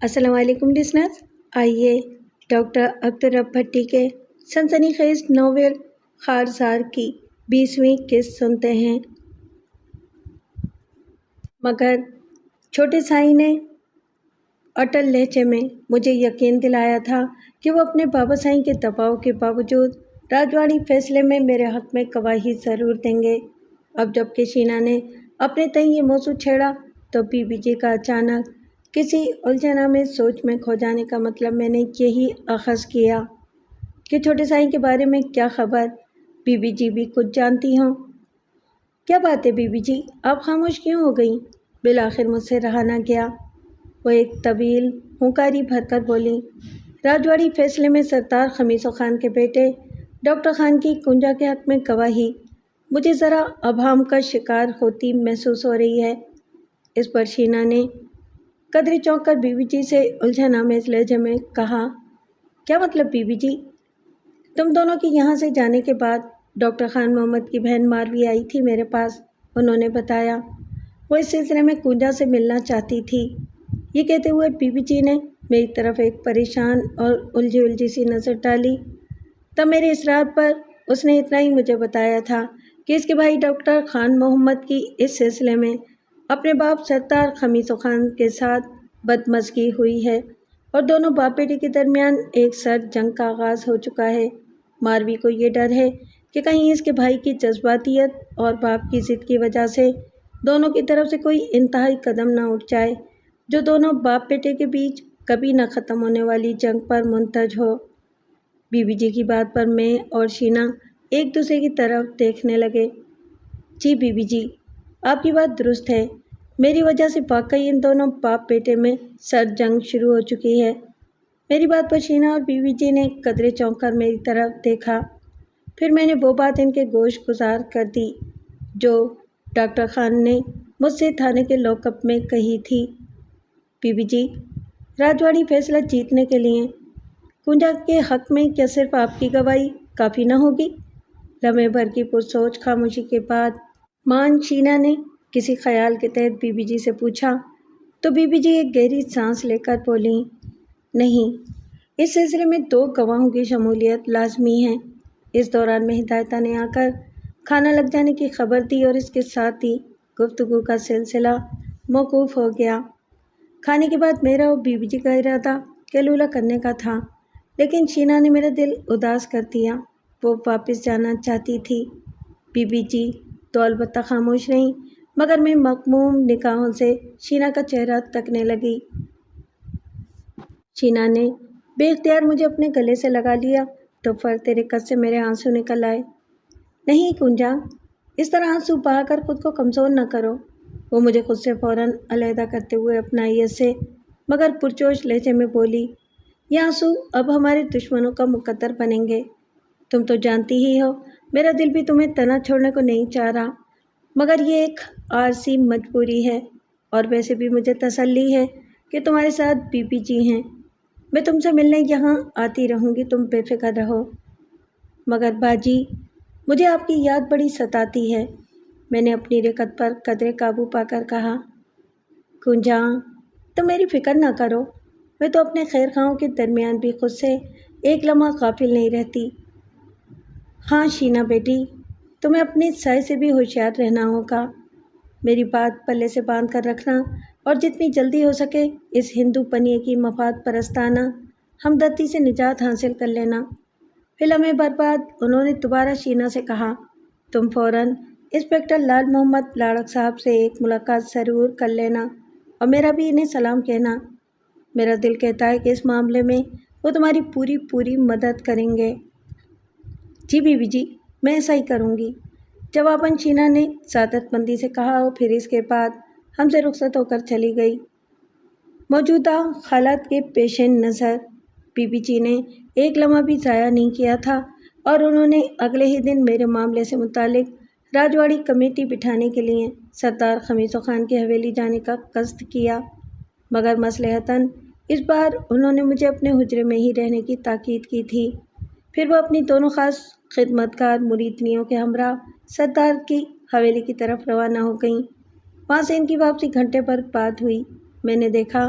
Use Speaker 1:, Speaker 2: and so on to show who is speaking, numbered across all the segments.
Speaker 1: السلام علیکم لسنرز، آئیے ڈاکٹر عبدالرب بھٹی کے سنسنی خیز ناول خارزار کی 20ویں قسط سنتے ہیں۔ مگر چھوٹے سائی نے اٹل لہجے میں مجھے یقین دلایا تھا کہ وہ اپنے بابا سائی کے دباؤ کے باوجود راجواڑی فیصلے میں میرے حق میں گواہی ضرور دیں گے۔ اب جب کہ شینا نے اپنے تئیں یہ موضوع چھیڑا تو بی بی جی کا اچانک کسی الجھن میں سوچ میں کھو جانے کا مطلب میں نے یہی اخذ کیا کہ چھوٹے سائی کے بارے میں کیا خبر، بی بی جی بھی کچھ جانتی ہوں۔ کیا بات ہے بی بی جی، آپ خاموش کیوں ہو گئیں؟ بالآخر مجھ سے رہا نہ گیا۔ وہ ایک طویل ہنکاری بھر کر بولی، راجواڑی فیصلے میں سردار خمیسو خان کے بیٹے ڈاکٹر خان کی کنجا کے حق میں گواہی مجھے ذرا ابہام کا شکار ہوتی محسوس ہو رہی ہے۔ اس پر شینا نے قدرے چونک کر بی بی جی سے الجھن آمیز لہجے میں کہا، کیا مطلب بی بی جی؟ تم دونوں کی یہاں سے جانے کے بعد ڈاکٹر خان محمد کی بہن ماروی آئی تھی میرے پاس، انہوں نے بتایا وہ اس سلسلے میں کنجا سے ملنا چاہتی تھی۔ یہ کہتے ہوئے بی بی جی نے میری طرف ایک پریشان اور الجھی سی نظر ڈالی۔ تب میرے اصرار پر اس نے اتنا ہی مجھے بتایا تھا کہ اس کے بھائی ڈاکٹر خان محمد کی اس سلسلے میں اپنے باپ سردار خمیسو خان کے ساتھ بدمزگی ہوئی ہے اور دونوں باپ بیٹے کے درمیان ایک سرد جنگ کا آغاز ہو چکا ہے۔ ماروی کو یہ ڈر ہے کہ کہیں اس کے بھائی کی جذباتیت اور باپ کی ضد کی وجہ سے دونوں کی طرف سے کوئی انتہائی قدم نہ اٹھ جائے جو دونوں باپ بیٹے کے بیچ کبھی نہ ختم ہونے والی جنگ پر منتج ہو۔ بی بی جی کی بات پر میں اور شینا ایک دوسرے کی طرف دیکھنے لگے۔ جی بی بی جی، آپ کی بات درست ہے، میری وجہ سے واقعی ان دونوں باپ بیٹے میں سرد جنگ شروع ہو چکی ہے۔ میری بات پر شینا اور بی بی جی نے قدرے چونک کر میری طرف دیکھا۔ پھر میں نے وہ بات ان کے گوش گزار کر دی جو ڈاکٹر خان نے مجھ سے تھانے کے لاک اپ میں کہی تھی۔ بی بی جی، راجواڑی فیصلہ جیتنے کے لیے کنجا کے حق میں کیا صرف آپ کی گواہی کافی نہ ہوگی؟ لمحے بھر کی پرسوچ خاموشی کے بعد مان شینا نے کسی خیال کے تحت بی بی جی سے پوچھا تو بی بی جی ایک گہری سانس لے کر بولیں، نہیں، اس سلسلے میں 2 گواہوں کی شمولیت لازمی ہے۔ اس دوران میں ہدایتہ نے آ کر کھانا لگ جانے کی خبر دی اور اس کے ساتھ ہی گفتگو کا سلسلہ موقوف ہو گیا۔ کھانے کے بعد میرا اور بی بی جی کا ارادہ قیلولہ کرنے کا تھا، لیکن شینا نے میرا دل اداس کر دیا۔ وہ واپس جانا چاہتی تھی۔ بی بی جی تو البتہ خاموش رہیں، مگر میں مغموم نگاہوں سے شینا کا چہرہ تکنے لگی۔ شینا نے بے اختیار مجھے اپنے گلے سے لگا لیا تو تیرے قد سے میرے آنسو نکل آئے۔ نہیں کنجا، اس طرح آنسو بہا کر خود کو کمزور نہ کرو۔ وہ مجھے خود سے فوراً علیحدہ کرتے ہوئے اپنائی سے مگر پرجوش لہجے میں بولی، یہ آنسو اب ہمارے دشمنوں کا مقدر بنیں گے۔ تم تو جانتی ہی ہو میرا دل بھی تمہیں تنہا چھوڑنے کو نہیں چاہ رہا، مگر یہ ایک عارضی مجبوری ہے، اور ویسے بھی مجھے تسلی ہے کہ تمہارے ساتھ بی بی جی ہیں۔ میں تم سے ملنے یہاں آتی رہوں گی، تم بے فکر رہو۔ مگر باجی، مجھے آپ کی یاد بڑی ستاتی ہے، میں نے اپنی رکت پر قدرے قابو پا کر کہا۔ کنجا، تم میری فکر نہ کرو، میں تو اپنے خیر خواہوں کے درمیان بھی خود سے ایک لمحہ غافل نہیں رہتی۔ ہاں شینا بیٹی، تمہیں اپنی سائے سے بھی ہوشیار رہنا ہوگا۔ میری بات پلے سے باندھ کر رکھنا اور جتنی جلدی ہو سکے اس ہندو پنیے کی مفاد پرستانہ ہمدردی سے نجات حاصل کر لینا۔ پھر لمحے بھر بعد انہوں نے دوبارہ شینا سے کہا، تم فوراً انسپکٹر لال محمد لاڑک صاحب سے ایک ملاقات ضرور کر لینا اور میرا بھی انہیں سلام کہنا۔ میرا دل کہتا ہے کہ اس معاملے میں وہ تمہاری پوری مدد کریں گے۔ جی بی بی جی، میں ایسا ہی کروں گی، جواباً شینا نے سعادت مندی سے کہا اور پھر اس کے بعد ہم سے رخصت ہو کر چلی گئی۔ موجودہ حالات کے پیش نظر بی بی جی نے ایک لمحہ بھی ضائع نہیں کیا تھا اور انہوں نے اگلے ہی دن میرے معاملے سے متعلق راجواڑی کمیٹی بٹھانے کے لیے سردار خمیسو خان کی حویلی جانے کا قصد کیا، مگر مصلحتاً اس بار انہوں نے مجھے اپنے حجرے میں ہی رہنے کی تاکید کی تھی۔ پھر وہ اپنی دونوں خاص خدمتگار مریدنیوں کے ہمراہ سردار کی حویلی کی طرف روانہ ہو گئیں۔ وہاں سے ان کی واپسی گھنٹے بھر بعد ہوئی۔ میں نے دیکھا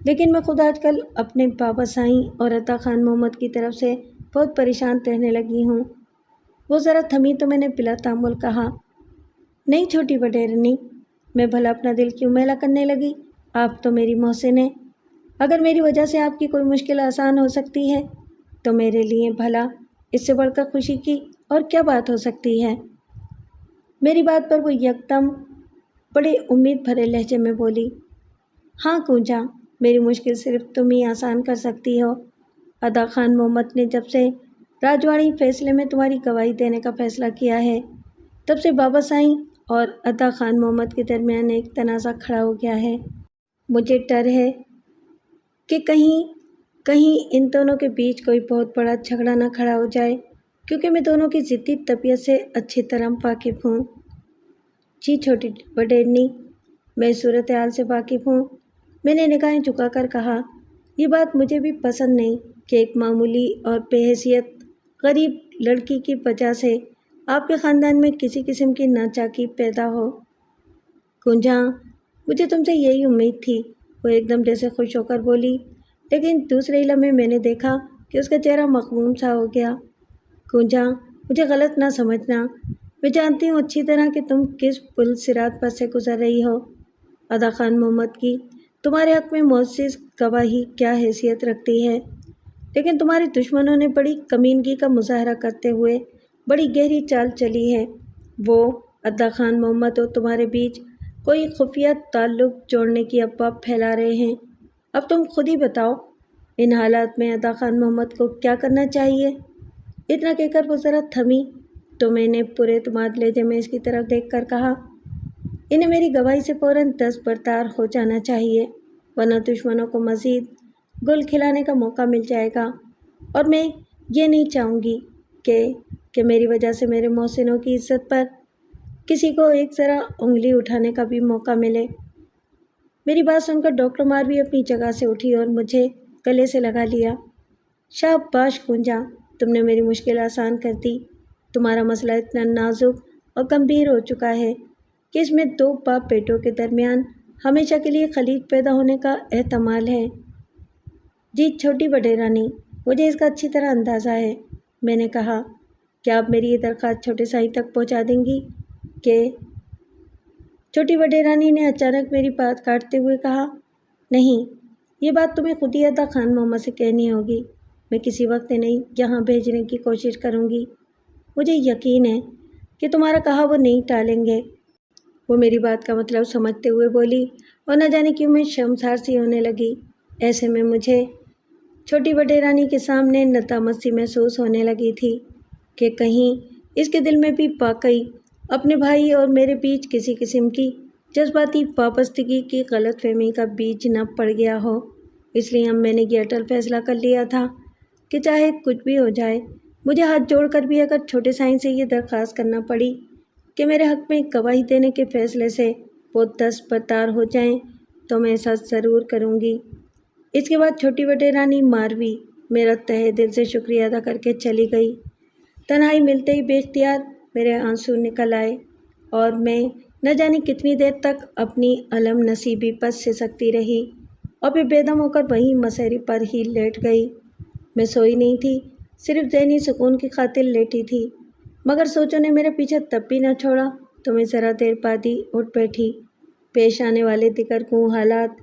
Speaker 1: لیکن میں خود آج کل اپنے بابا سائیں اور عطا خان محمد کی طرف سے بہت پریشان رہنے لگی ہوں۔ وہ ذرا تھمی تو میں نے بلا تعمل کہا، نہیں چھوٹی وڈیرنی، میں بھلا اپنا دل کیوں میلا کرنے لگی؟ آپ تو میری محسن ہیں۔ اگر میری وجہ سے آپ کی کوئی مشکل آسان ہو سکتی ہے تو میرے لیے بھلا اس سے بڑھ کر خوشی کی اور کیا بات ہو سکتی ہے؟ میری بات پر وہ یکدم بڑے امید بھرے لہجے میں بولی، ہاں کنجا، میری مشکل صرف تم ہی آسان کر سکتی ہو۔ عطا خان محمد نے جب سے راجواڑی فیصلے میں تمہاری گواہی دینے کا فیصلہ کیا ہے تب سے بابا سائیں اور عطا خان محمد کے درمیان ایک تنازع کھڑا ہو گیا ہے۔ مجھے ڈر ہے کہ کہیں ان دونوں کے بیچ کوئی بہت بڑا جھگڑا نہ کھڑا ہو جائے، کیونکہ میں دونوں کی ضدی طبیعت سے اچھی طرح واقف ہوں۔ جی چھوٹی وڈیرنی، میں صورتحال سے واقف ہوں، میں نے نگاہیں جھکا کر کہا۔ یہ بات مجھے بھی پسند نہیں کہ ایک معمولی اور بے حیثیت غریب لڑکی کی وجہ سے آپ کے خاندان میں کسی قسم کی ناچاکی پیدا ہو۔ کنجا، مجھے تم سے یہی امید تھی، وہ ایک دم جیسے خوش ہو کر بولی، لیکن دوسرے ہی لمحے میں نے دیکھا کہ اس کا چہرہ مغموم سا ہو گیا۔ کنجا، مجھے غلط نہ سمجھنا، میں جانتی ہوں اچھی طرح کہ تم کس پل صراط پر سے گزر رہی ہو۔ عطا خان محمد کی تمہارے حق میں معزز گواہی کیا حیثیت رکھتی ہے، لیکن تمہارے دشمنوں نے بڑی کمینگی کا مظاہرہ کرتے ہوئے بڑی گہری چال چلی ہے۔ وہ عطا خان محمد اور تمہارے بیچ کوئی خفیہ تعلق جوڑنے کی افواہ پھیلا رہے ہیں۔ اب تم خود ہی بتاؤ، ان حالات میں عطا خان محمد کو کیا کرنا چاہیے؟ اتنا کہہ کر وہ ذرا تھمی تو میں نے پورے اعتماد لہجے میں اس کی طرف دیکھ کر کہا، انہیں میری گواہی سے فوراً دستبردار ہو جانا چاہیے، ورنہ دشمنوں کو مزید گل کھلانے کا موقع مل جائے گا، اور میں یہ نہیں چاہوں گی کہ میری وجہ سے میرے محسنوں کی عزت پر کسی کو ایک ذرا انگلی اٹھانے کا بھی موقع ملے۔ میری بات سن کر ڈاکٹر مار بھی اپنی جگہ سے اٹھی اور مجھے گلے سے لگا لیا۔ شاباش کنجا، تم نے میری مشکل آسان کر دی۔ تمہارا مسئلہ اتنا نازک اور گمبھیر ہو چکا ہے کہ اس میں دو باپ بیٹوں کے درمیان ہمیشہ کے لیے خلیج پیدا ہونے کا احتمال ہے۔ جی چھوٹی وڈیرانی، مجھے اس کا اچھی طرح اندازہ ہے، میں نے کہا۔ کیا آپ میری یہ درخواست چھوٹے سائیں تک پہنچا دیں گی کہ؟ چھوٹی وڈیرانی نے اچانک میری بات کاٹتے ہوئے کہا، نہیں، یہ بات تمہیں خود ہی عطا خان محمد سے کہنی ہوگی، میں کسی وقت نہیں یہاں بھیجنے کی کوشش کروں گی۔ مجھے یقین ہے کہ تمہارا کہا وہ نہیں ٹالیں گے۔ وہ میری بات کا مطلب سمجھتے ہوئے بولی اور نہ جانے کیوں میں شرمسار سی ہونے لگی۔ ایسے میں مجھے چھوٹی وڈیرانی کے سامنے ندامت سی محسوس ہونے لگی تھی کہ کہیں اس کے دل میں بھی واقعی اپنے بھائی اور میرے بیچ کسی قسم کی جذباتی وابستگی کی غلط فہمی کا بیج نہ پڑ گیا ہو۔ اس لیے اب میں نے یہ اٹل فیصلہ کر لیا تھا کہ چاہے کچھ بھی ہو جائے، مجھے ہاتھ جوڑ کر بھی اگر چھوٹے سائیں سے یہ درخواست کرنا پڑی کہ میرے حق میں گواہی دینے کے فیصلے سے وہ دستبردار ہو جائیں تو میں ایسا ضرور کروں گی۔ اس کے بعد چھوٹی وڈیرانی ماروی میرا تہہ دل سے شکریہ ادا کر کے چلی گئی۔ تنہائی ملتے ہی بے اختیار میرے آنسو نکل آئے اور میں نہ جانے کتنی دیر تک اپنی علم نصیبی پر سسکتی رہی اور پھر بے دم ہو کر وہیں مسہری پر ہی لیٹ گئی۔ میں سوئی نہیں تھی، صرف ذہنی سکون کی خاطر لیٹی تھی، مگر سوچوں نے میرا پیچھا تب بھی نہ چھوڑا تو میں ذرا دیر بعد ہی اٹھ بیٹھی۔ پیش آنے والے دیگر گوں حالات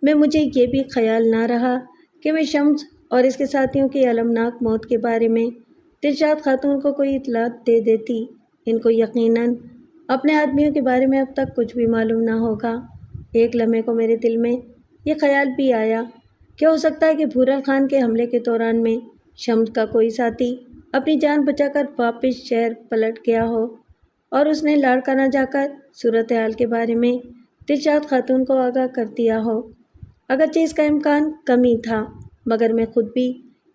Speaker 1: میں مجھے یہ بھی خیال نہ رہا کہ میں شمس اور اس کے ساتھیوں کی المناک موت کے بارے میں دلشاد خاتون کو کوئی اطلاع دے دیتی۔ ان کو یقیناً اپنے آدمیوں کے بارے میں اب تک کچھ بھی معلوم نہ ہوگا۔ ایک لمحے کو میرے دل میں یہ خیال بھی آیا کہ ہو سکتا ہے کہ بھورل خان کے حملے کے دوران میں شمس کا کوئی ساتھی اپنی جان بچا کر واپس شہر پلٹ گیا ہو اور اس نے لاڑکانہ جا کر صورتحال کے بارے میں دلشاد خاتون کو آگاہ کر دیا ہو۔ اگرچہ اس کا امکان کم ہی تھا، مگر میں خود بھی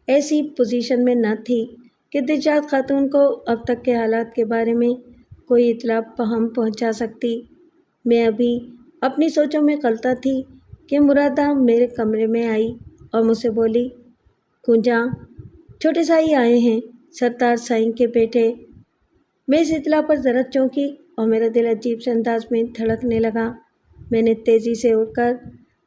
Speaker 1: ایسی پوزیشن میں نہ تھی کہ دلشاد خاتون کو اب تک کے حالات کے بارے میں کوئی اطلاع بہم پہنچا سکتی۔ میں ابھی اپنی سوچوں میں غلطہ تھی کہ مرادہ میرے کمرے میں آئی اور مجھ سے بولی، کنجا، چھوٹے سائی آئے ہیں، سرتار سائیں کے بیٹے۔ میں اس اطلاع پر ذرا چونکی اور میرا دل عجیب سے انداز میں دھڑکنے لگا۔ میں نے تیزی سے اٹھ کر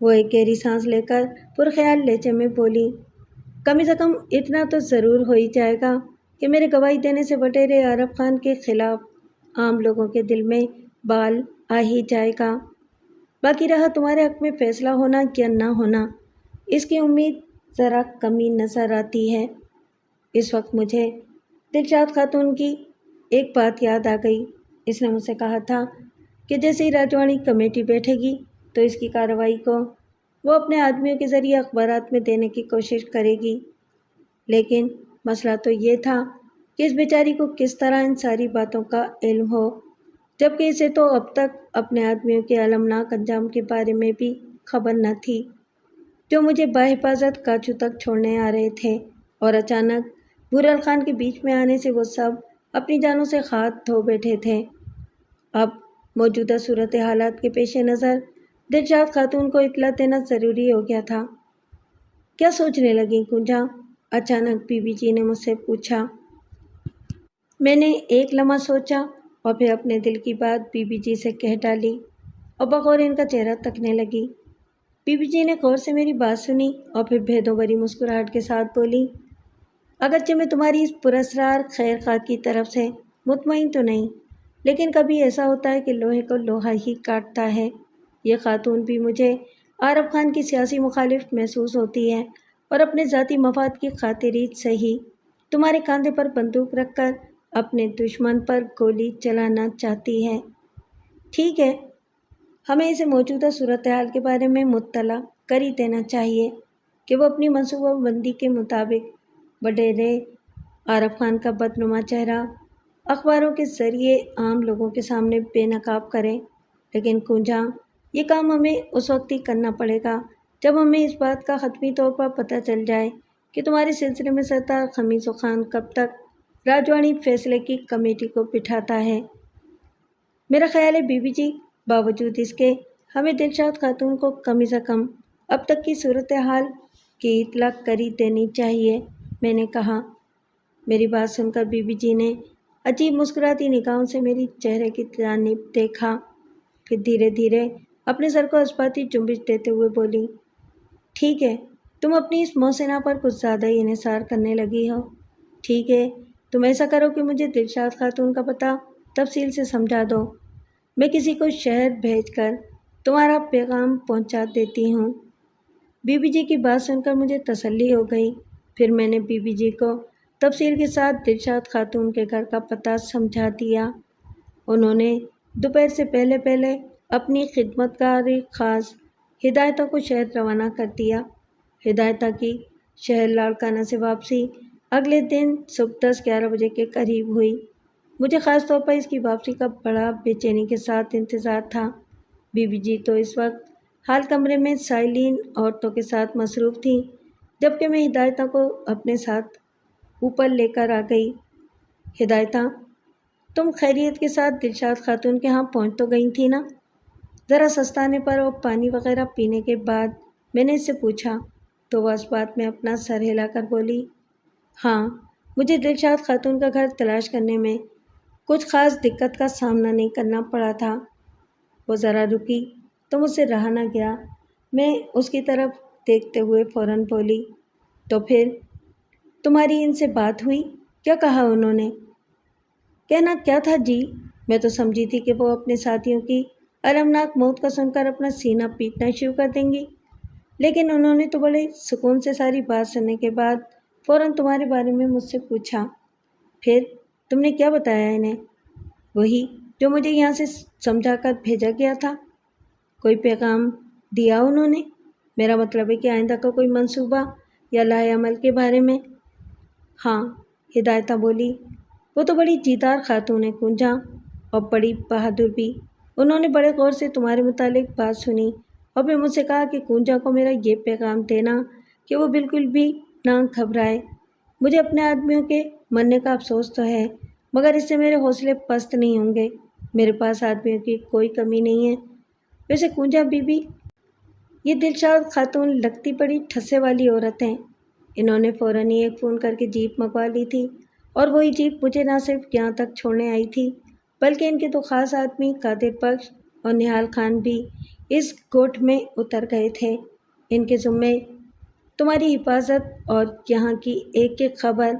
Speaker 1: وہ ایک گہری سانس لے کر پرخیال لہجے میں بولی، کم از کم اتنا تو ضرور ہو ہی جائے گا کہ میرے گواہی دینے سے وٹیرے عارف خان کے خلاف عام لوگوں کے دل میں بال آ ہی جائے گا۔ باقی رہا تمہارے حق میں فیصلہ ہونا یا نہ ہونا، اس کی امید ذرا کمی نظر آتی ہے۔ اس وقت مجھے دلشاد خاتون کی ایک بات یاد آ گئی۔ اس نے مجھ سے کہا تھا کہ جیسے ہی راجوانی کمیٹی بیٹھے گی تو اس کی کارروائی کو وہ اپنے آدمیوں کے ذریعے اخبارات میں دینے کی کوشش کرے گی، لیکن مسئلہ تو یہ تھا کہ اس بیچاری کو کس طرح ان ساری باتوں کا علم ہو، جبکہ اسے تو اب تک اپنے آدمیوں کے المناک انجام کے بارے میں بھی خبر نہ تھی، جو مجھے بحفاظت کاچو تک چھوڑنے آ رہے تھے، اور اچانک بھورل خان کے بیچ میں آنے سے وہ سب اپنی جانوں سے ہاتھ دھو بیٹھے تھے۔ اب موجودہ صورت حالات کے پیش نظر دلشاد خاتون کو اطلاع دینا ضروری ہو گیا تھا۔ کیا سوچنے لگی کنجا؟ اچانک بی بی جی نے مجھ سے پوچھا۔ میں نے ایک لمحہ سوچا اور پھر اپنے دل کی بات بی بی جی سے کہہ ڈالی اور بغور ان کا چہرہ تکنے لگی۔ بی بی جی نے غور سے میری بات سنی اور پھر بھیدوں بھری مسکراہٹ کے ساتھ بولی، اگرچہ میں تمہاری اس پراسرار خیر خواہ کی طرف سے مطمئن تو نہیں، لیکن کبھی ایسا ہوتا ہے کہ لوہے کو لوہا ہی کاٹتا ہے۔ یہ خاتون بھی مجھے عارف خان کی سیاسی مخالف محسوس ہوتی ہے اور اپنے ذاتی مفاد کی خاطر ہی صحیح تمہارے کاندھے پر بندوق رکھ کر اپنے دشمن پر گولی چلانا چاہتی ہے۔ ٹھیک ہے، ہمیں اسے موجودہ صورتحال کے بارے میں مطلع کر ہی دینا چاہیے کہ وہ اپنی منصوبہ بندی کے مطابق وڈیرے عارف خان کا بدنما چہرہ اخباروں کے ذریعے عام لوگوں کے سامنے بے نقاب کرے، لیکن کنجا یہ کام ہمیں اس وقت ہی کرنا پڑے گا جب ہمیں اس بات کا حتمی طور پر پتہ چل جائے کہ تمہارے سلسلے میں سردار خمیسو خان کب تک راجوانی فیصلے کی کمیٹی کو بٹھاتا ہے۔ میرا خیال ہے بی بی جی، باوجود اس کے ہمیں دلشاد خاتون کو کم از کم اب تک کی صورتحال کی اطلاع کر ہی دینی چاہیے، میں نے کہا۔ میری بات سن کر بی بی جی نے عجیب مسکراتی نگاہوں سے میری چہرے کی جانب دیکھا، پھر دھیرے دھیرے اپنے سر کو اسباتی جنبش دیتے ہوئے بولی، ٹھیک ہے، تم اپنی اس محسنہ پر کچھ زیادہ ہی انحصار کرنے لگی ہو۔ ٹھیک ہے، تم ایسا کرو کہ مجھے دلشاد خاتون کا پتہ تفصیل سے سمجھا دو، میں کسی کو شہر بھیج کر تمہارا پیغام پہنچا دیتی ہوں۔ بی بی جی کی بات سن کر مجھے تسلی ہو گئی۔ پھر میں نے بی بی جی کو تفصیل کے ساتھ دلشاد خاتون کے گھر کا پتہ سمجھا دیا۔ انہوں نے دوپہر سے پہلے پہلے اپنی خدمتگار خاص ہدایتوں کو شہر روانہ کر دیا۔ ہدایتہ کی شہر لاڑکانہ سے واپسی اگلے دن صبح 10-11 بجے کے قریب ہوئی۔ مجھے خاص طور پر اس کی واپسی کا بڑا بے چینی کے ساتھ انتظار تھا۔ بی بی جی تو اس وقت حال کمرے میں سائلین عورتوں کے ساتھ مصروف تھیں، جبکہ میں ہدایتہ کو اپنے ساتھ اوپر لے کر آ گئی۔ ہدایتہ، تم خیریت کے ساتھ دلشاد خاتون کے ہاں پہنچ تو گئی تھی نا؟ ذرا سستانے پر اور پانی وغیرہ پینے کے بعد میں نے اس سے پوچھا تو وہ اس بات میں اپنا سر ہلا کر بولی، ہاں، مجھے دلشاد خاتون کا گھر تلاش کرنے میں کچھ خاص دقت کا سامنا نہیں کرنا پڑا تھا۔ وہ ذرا رکی تو مجھ سے رہا نہ گیا۔ میں اس کی طرف دیکھتے ہوئے فوراً بولی، تو پھر تمہاری ان سے بات ہوئی؟ کیا کہا انہوں نے؟ کہنا کیا تھا جی، میں تو سمجھی تھی کہ وہ اپنے ساتھیوں کی المناک موت کا سن کر اپنا سینہ پیٹنا شروع کر دیں گی، لیکن انہوں نے تو بڑے سکون سے ساری بات سننے کے بعد فوراً تمہارے بارے میں مجھ سے پوچھا۔ پھر تم نے کیا بتایا انہیں؟ وہی جو مجھے یہاں سے سمجھا کر بھیجا گیا تھا۔ کوئی پیغام دیا انہوں نے؟ میرا مطلب ہے کہ آئندہ کا کوئی منصوبہ یا لائحہ عمل کے بارے میں؟ ہاں، ہدایتہ بولی، وہ تو بڑی جیدار خاتون ہے کنجا، اور بڑی بہادر بھی۔ انہوں نے بڑے غور سے تمہارے متعلق بات سنی اور پھر مجھ سے کہا کہ کنجا کو میرا یہ پیغام دینا کہ وہ بالکل بھی نہ گھبرائے۔ مجھے اپنے آدمیوں کے مرنے کا افسوس تو ہے، مگر اس سے میرے حوصلے پست نہیں ہوں گے۔ میرے پاس آدمیوں کی کوئی کمی نہیں ہے۔ ویسے کنجا بی بی، یہ دلشاد خاتون لگتی بڑی ٹھسے والی عورت ہیں۔ انہوں نے فوراً ہی ایک فون کر کے جیپ منگوا لی تھی، اور وہی جیپ مجھے نہ صرف یہاں تک چھوڑنے آئی تھی، بلکہ ان کے دو خاص آدمی قادر بخش اور نہال خان بھی اس گوٹھ میں اتر گئے تھے۔ ان کے ذمے تمہاری حفاظت اور یہاں کی ایک ایک خبر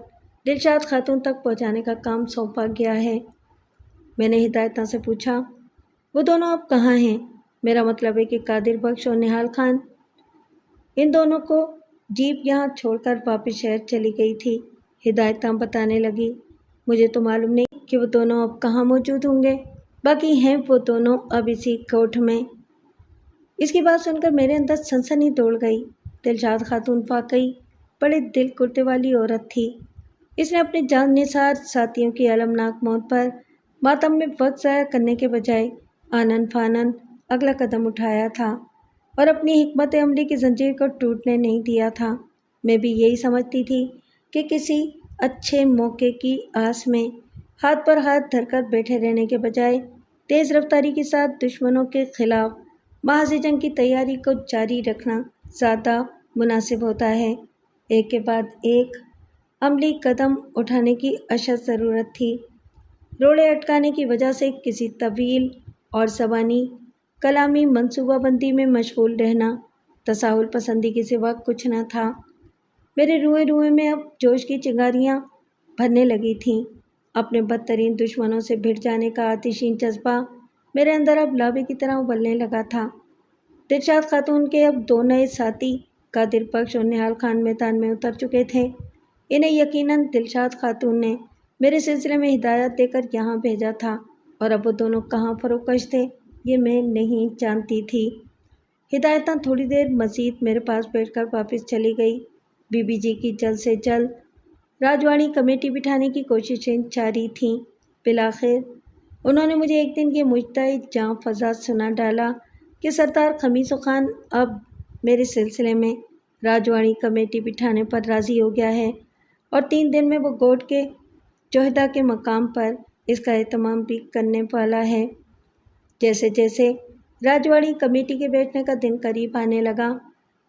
Speaker 1: دلشاد خاتون تک پہنچانے کا کام سونپا گیا ہے۔ میں نے ہدایتہ سے پوچھا، وہ دونوں اب کہاں ہیں؟ میرا مطلب ہے کہ قادر بخش اور نہال خان۔ ان دونوں کو جیپ یہاں چھوڑ کر واپس شہر چلی گئی تھی، ہدایتہ بتانے لگی۔ مجھے تو معلوم نہیں کہ وہ دونوں اب کہاں موجود ہوں گے، باقی ہیں وہ دونوں اب اسی کوٹھ میں۔ اس کی بات سن کر میرے اندر سنسنی دوڑ گئی۔ دلشاد خاتون واقعی بڑے دل کڑتے والی عورت تھی۔ اس نے اپنے جان نثار ساتھیوں کی المناک موت پر ماتم میں وقت ضائع کرنے کے بجائے آنن فانن اگلا قدم اٹھایا تھا اور اپنی حکمت عملی کی زنجیر کو ٹوٹنے نہیں دیا تھا۔ میں بھی یہی سمجھتی تھی کہ کسی اچھے موقع کی آس میں ہاتھ پر ہاتھ دھر کر بیٹھے رہنے کے بجائے تیز رفتاری کے ساتھ دشمنوں کے خلاف محاذ جنگ کی تیاری کو جاری رکھنا زیادہ مناسب ہوتا ہے۔ ایک کے بعد ایک عملی قدم اٹھانے کی اشد ضرورت تھی۔ روڑے اٹکانے کی وجہ سے کسی طویل اور زبانی کلامی منصوبہ بندی میں مشغول رہنا تساہل پسندی کے سوا کچھ نہ تھا۔ میرے روئے روئے میں اب جوش کی چنگاریاں بھرنے لگی تھیں۔ اپنے بدترین دشمنوں سے بھڑ جانے کا آتشین جذبہ میرے اندر اب لابے کی طرح ابلنے لگا تھا۔ دلشاد خاتون کے اب دو نئے ساتھی قادر بخش اور نہال خان میدان میں اتر چکے تھے۔ انہیں یقیناً دلشاد خاتون نے میرے سلسلے میں ہدایت دے کر یہاں بھیجا تھا، اور اب وہ دونوں کہاں فروکش تھے یہ میں نہیں جانتی تھی۔ ہدایتہ تھوڑی دیر مزید میرے پاس بیٹھ کر واپس چلی گئی۔ بی بی جی کی جلد سے جلد راجواڑی کمیٹی بٹھانے کی کوششیں جاری تھیں۔ بالآخر انہوں نے مجھے ایک دن یہ مجتہد جاں فضا سنا ڈالا کہ سردار خمیس خان اب میرے سلسلے میں راجواڑی کمیٹی بٹھانے پر راضی ہو گیا ہے، اور 3 دن میں وہ گوٹھ کے جوہدہ کے مقام پر اس کا اہتمام بھی کرنے والا ہے۔ جیسے جیسے راجواڑی کمیٹی کے بیٹھنے کا دن قریب آنے لگا،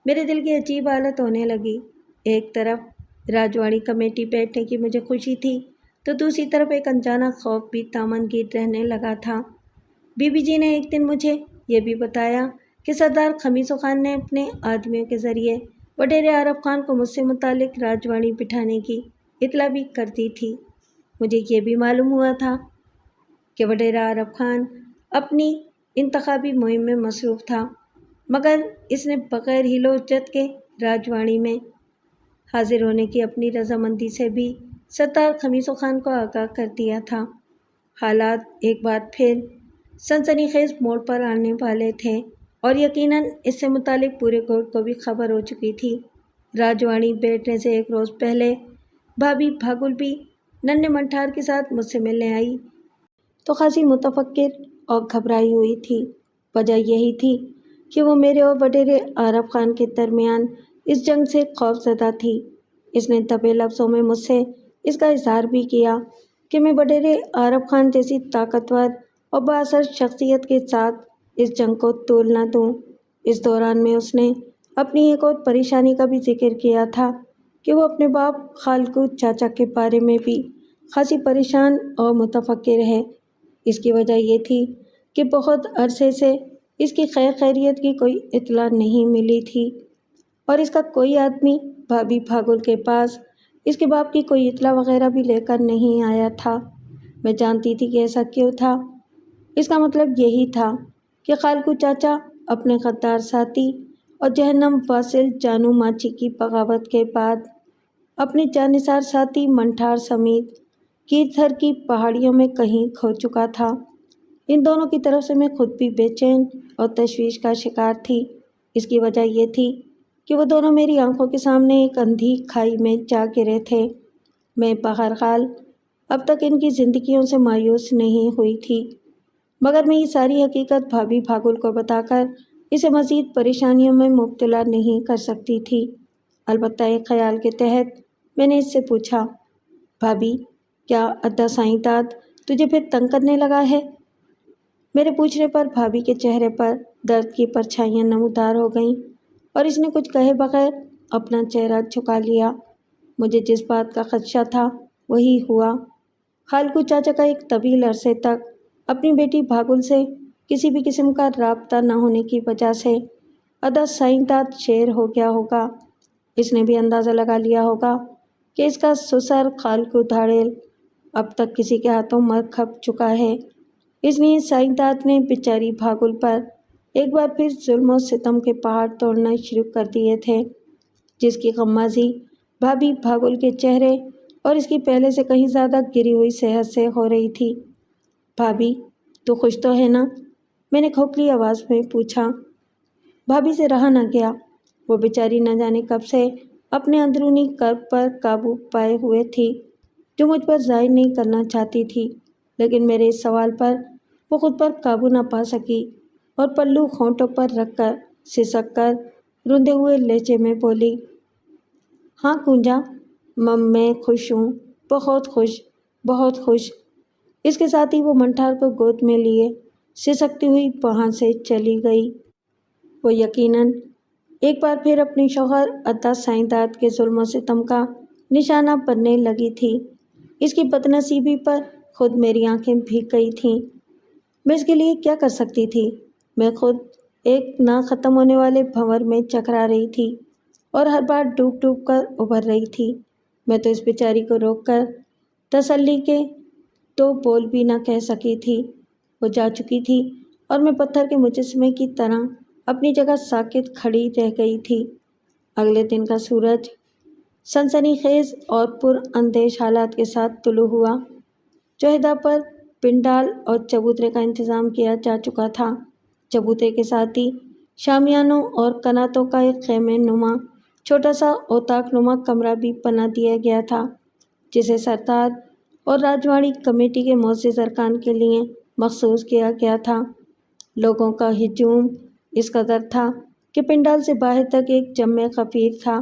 Speaker 1: میرے دل کی عجیب حالت ہونے لگی۔ ایک طرف راجواڑی کمیٹی بیٹھنے کی مجھے خوشی تھی، تو دوسری طرف ایک انجانا خوف بھی دامن گیر رہنے لگا تھا۔ بی بی جی نے ایک دن مجھے یہ بھی بتایا کہ سردار خمیس خان نے اپنے آدمیوں کے ذریعے وڈیرے عارف خان کو مجھ سے متعلق راجواڑی بٹھانے کی اطلاع بھی کر دی تھی۔ مجھے یہ بھی معلوم ہوا تھا کہ وڈیرہ عارف خان اپنی انتخابی مہم میں مصروف تھا، مگر اس نے بغیر ہیل و حجت کے راجواڑی میں حاضر ہونے کی اپنی رضامندی سے بھی سردار خمیس خان کو آگاہ کر دیا تھا۔ حالات ایک بار پھر سنسنی خیز موڑ پر آنے والے تھے، اور یقیناً اس سے متعلق پورے گوٹھ کو بھی خبر ہو چکی تھی۔ راجواڑی بیٹھنے سے ایک روز پہلے بھابھی بھاگل بھی ننھے منٹھار کے ساتھ مجھ سے ملنے آئی تو خاصی متفکر اور گھبرائی ہوئی تھی۔ وجہ یہی تھی کہ وہ میرے اور وڈیرے عارف خان کے درمیان اس جنگ سے خوف زدہ تھی۔ اس نے دبے لفظوں میں مجھ سے اس کا اظہار بھی کیا کہ میں وڈیرے عارف خان جیسی طاقتور اور بااثر شخصیت کے ساتھ اس جنگ کو تول نہ دوں۔ اس دوران میں اس نے اپنی ایک اور پریشانی کا بھی ذکر کیا تھا کہ وہ اپنے باپ خالقو چاچا کے بارے میں بھی خاصی پریشان اور متفکر ہے۔ اس کی وجہ یہ تھی کہ بہت عرصے سے اس کی خیر خیریت کی کوئی اطلاع نہیں ملی تھی، اور اس کا کوئی آدمی بھابھی بھاگل کے پاس اس کے باپ کی کوئی اطلاع وغیرہ بھی لے کر نہیں آیا تھا۔ میں جانتی تھی کہ ایسا کیوں تھا۔ اس کا مطلب یہی تھا کہ خالقو چاچا اپنے غدار ساتھی اور جہنم واصل جانو ماچی کی بغاوت کے بعد اپنے جانثار ساتھی منٹھار سمیت گیردھر کی پہاڑیوں میں کہیں کھو چکا تھا۔ ان دونوں کی طرف سے میں خود بھی بے چین اور تشویش کا شکار تھی۔ اس کی وجہ یہ تھی کہ وہ دونوں میری آنکھوں کے سامنے ایک اندھی کھائی میں جا گرے تھے۔ میں بہرحال اب تک ان کی زندگیوں سے مایوس نہیں ہوئی تھی، مگر میں یہ ساری حقیقت بھابھی بھاگل کو بتا کر اسے مزید پریشانیوں میں مبتلا نہیں کر سکتی تھی۔ البتہ ایک خیال کے تحت میں نے اس سے پوچھا، بھابھی کیا ادا سائیں داد تجھے پھر تنگ کرنے لگا ہے؟ میرے پوچھنے پر بھابھی کے چہرے پر درد کی پرچھائیاں نمودار ہو گئیں، اور اس نے کچھ کہے بغیر اپنا چہرہ جھکا لیا۔ مجھے جس بات کا خدشہ تھا وہی ہوا۔ خالقو چاچا کا ایک طویل عرصے تک اپنی بیٹی بھاگل سے کسی بھی قسم کا رابطہ نہ ہونے کی وجہ سے ادا سائنداد شیر ہو گیا ہوگا۔ اس نے بھی اندازہ لگا لیا ہوگا کہ اس کا سسر خالقو دھاڑیل اب تک کسی کے ہاتھوں مر کھپ چکا ہے۔ اس لیے سائنداد نے بیچاری بھاگل پر ایک بار پھر ظلم و ستم کے پہاڑ توڑنا شروع کر دیے تھے، جس کی غمازی بھابھی بھاگل کے چہرے اور اس کی پہلے سے کہیں زیادہ گری ہوئی صحت سے ہو رہی تھی۔ بھابھی تو خوش تو ہے نا؟ میں نے کھوکھلی آواز میں پوچھا۔ بھابھی سے رہا نہ گیا۔ وہ بیچاری نہ جانے کب سے اپنے اندرونی کرب پر قابو پائے ہوئے تھی جو مجھ پر ظاہر نہیں کرنا چاہتی تھی، لیکن میرے اس سوال پر وہ خود پر قابو نہ پا سکی اور پلو ہونٹوں پر رکھ کر سسک کر روندے ہوئے لہجے میں بولی، ہاں کنجا، میں خوش ہوں، بہت خوش، بہت خوش۔ اس کے ساتھ ہی وہ منٹھار کو گود میں لیے سسکتی ہوئی وہاں سے چلی گئی۔ وہ یقیناً ایک بار پھر اپنے شوہر ادا سائنداد کے ظلم و ستم کا نشانہ بننے لگی تھی۔ اس کی بد نصیبی پر خود میری آنکھیں بھیگ گئی تھیں۔ میں اس کے لیے کیا کر سکتی تھی؟ میں خود ایک نہ ختم ہونے والے بھنور میں چکرا رہی تھی اور ہر بار ڈوب ڈوب کر ابھر رہی تھی۔ میں تو اس بیچاری کو روک کر تسلی کے تو بول بھی نہ کہہ سکی تھی۔ وہ جا چکی تھی اور میں پتھر کے مجسمے کی طرح اپنی جگہ ساکت کھڑی رہ گئی تھی۔ اگلے دن کا سورج سنسنی خیز اور پر اندیش حالات کے ساتھ طلوع ہوا۔ چوہدہ پر پنڈال اور چبوترے کا انتظام کیا جا چکا تھا۔ چبوترے کے ساتھ ہی شامیانوں اور کناتوں کا ایک خیمے نما چھوٹا سا اوطاق نما کمرہ بھی بنا دیا گیا تھا، جسے سردار اور راجواڑی کمیٹی کے معزز ارکان کے لیے مخصوص کیا گیا تھا۔ لوگوں کا ہجوم اس قدر تھا کہ پنڈال سے باہر تک ایک جمع غفیر تھا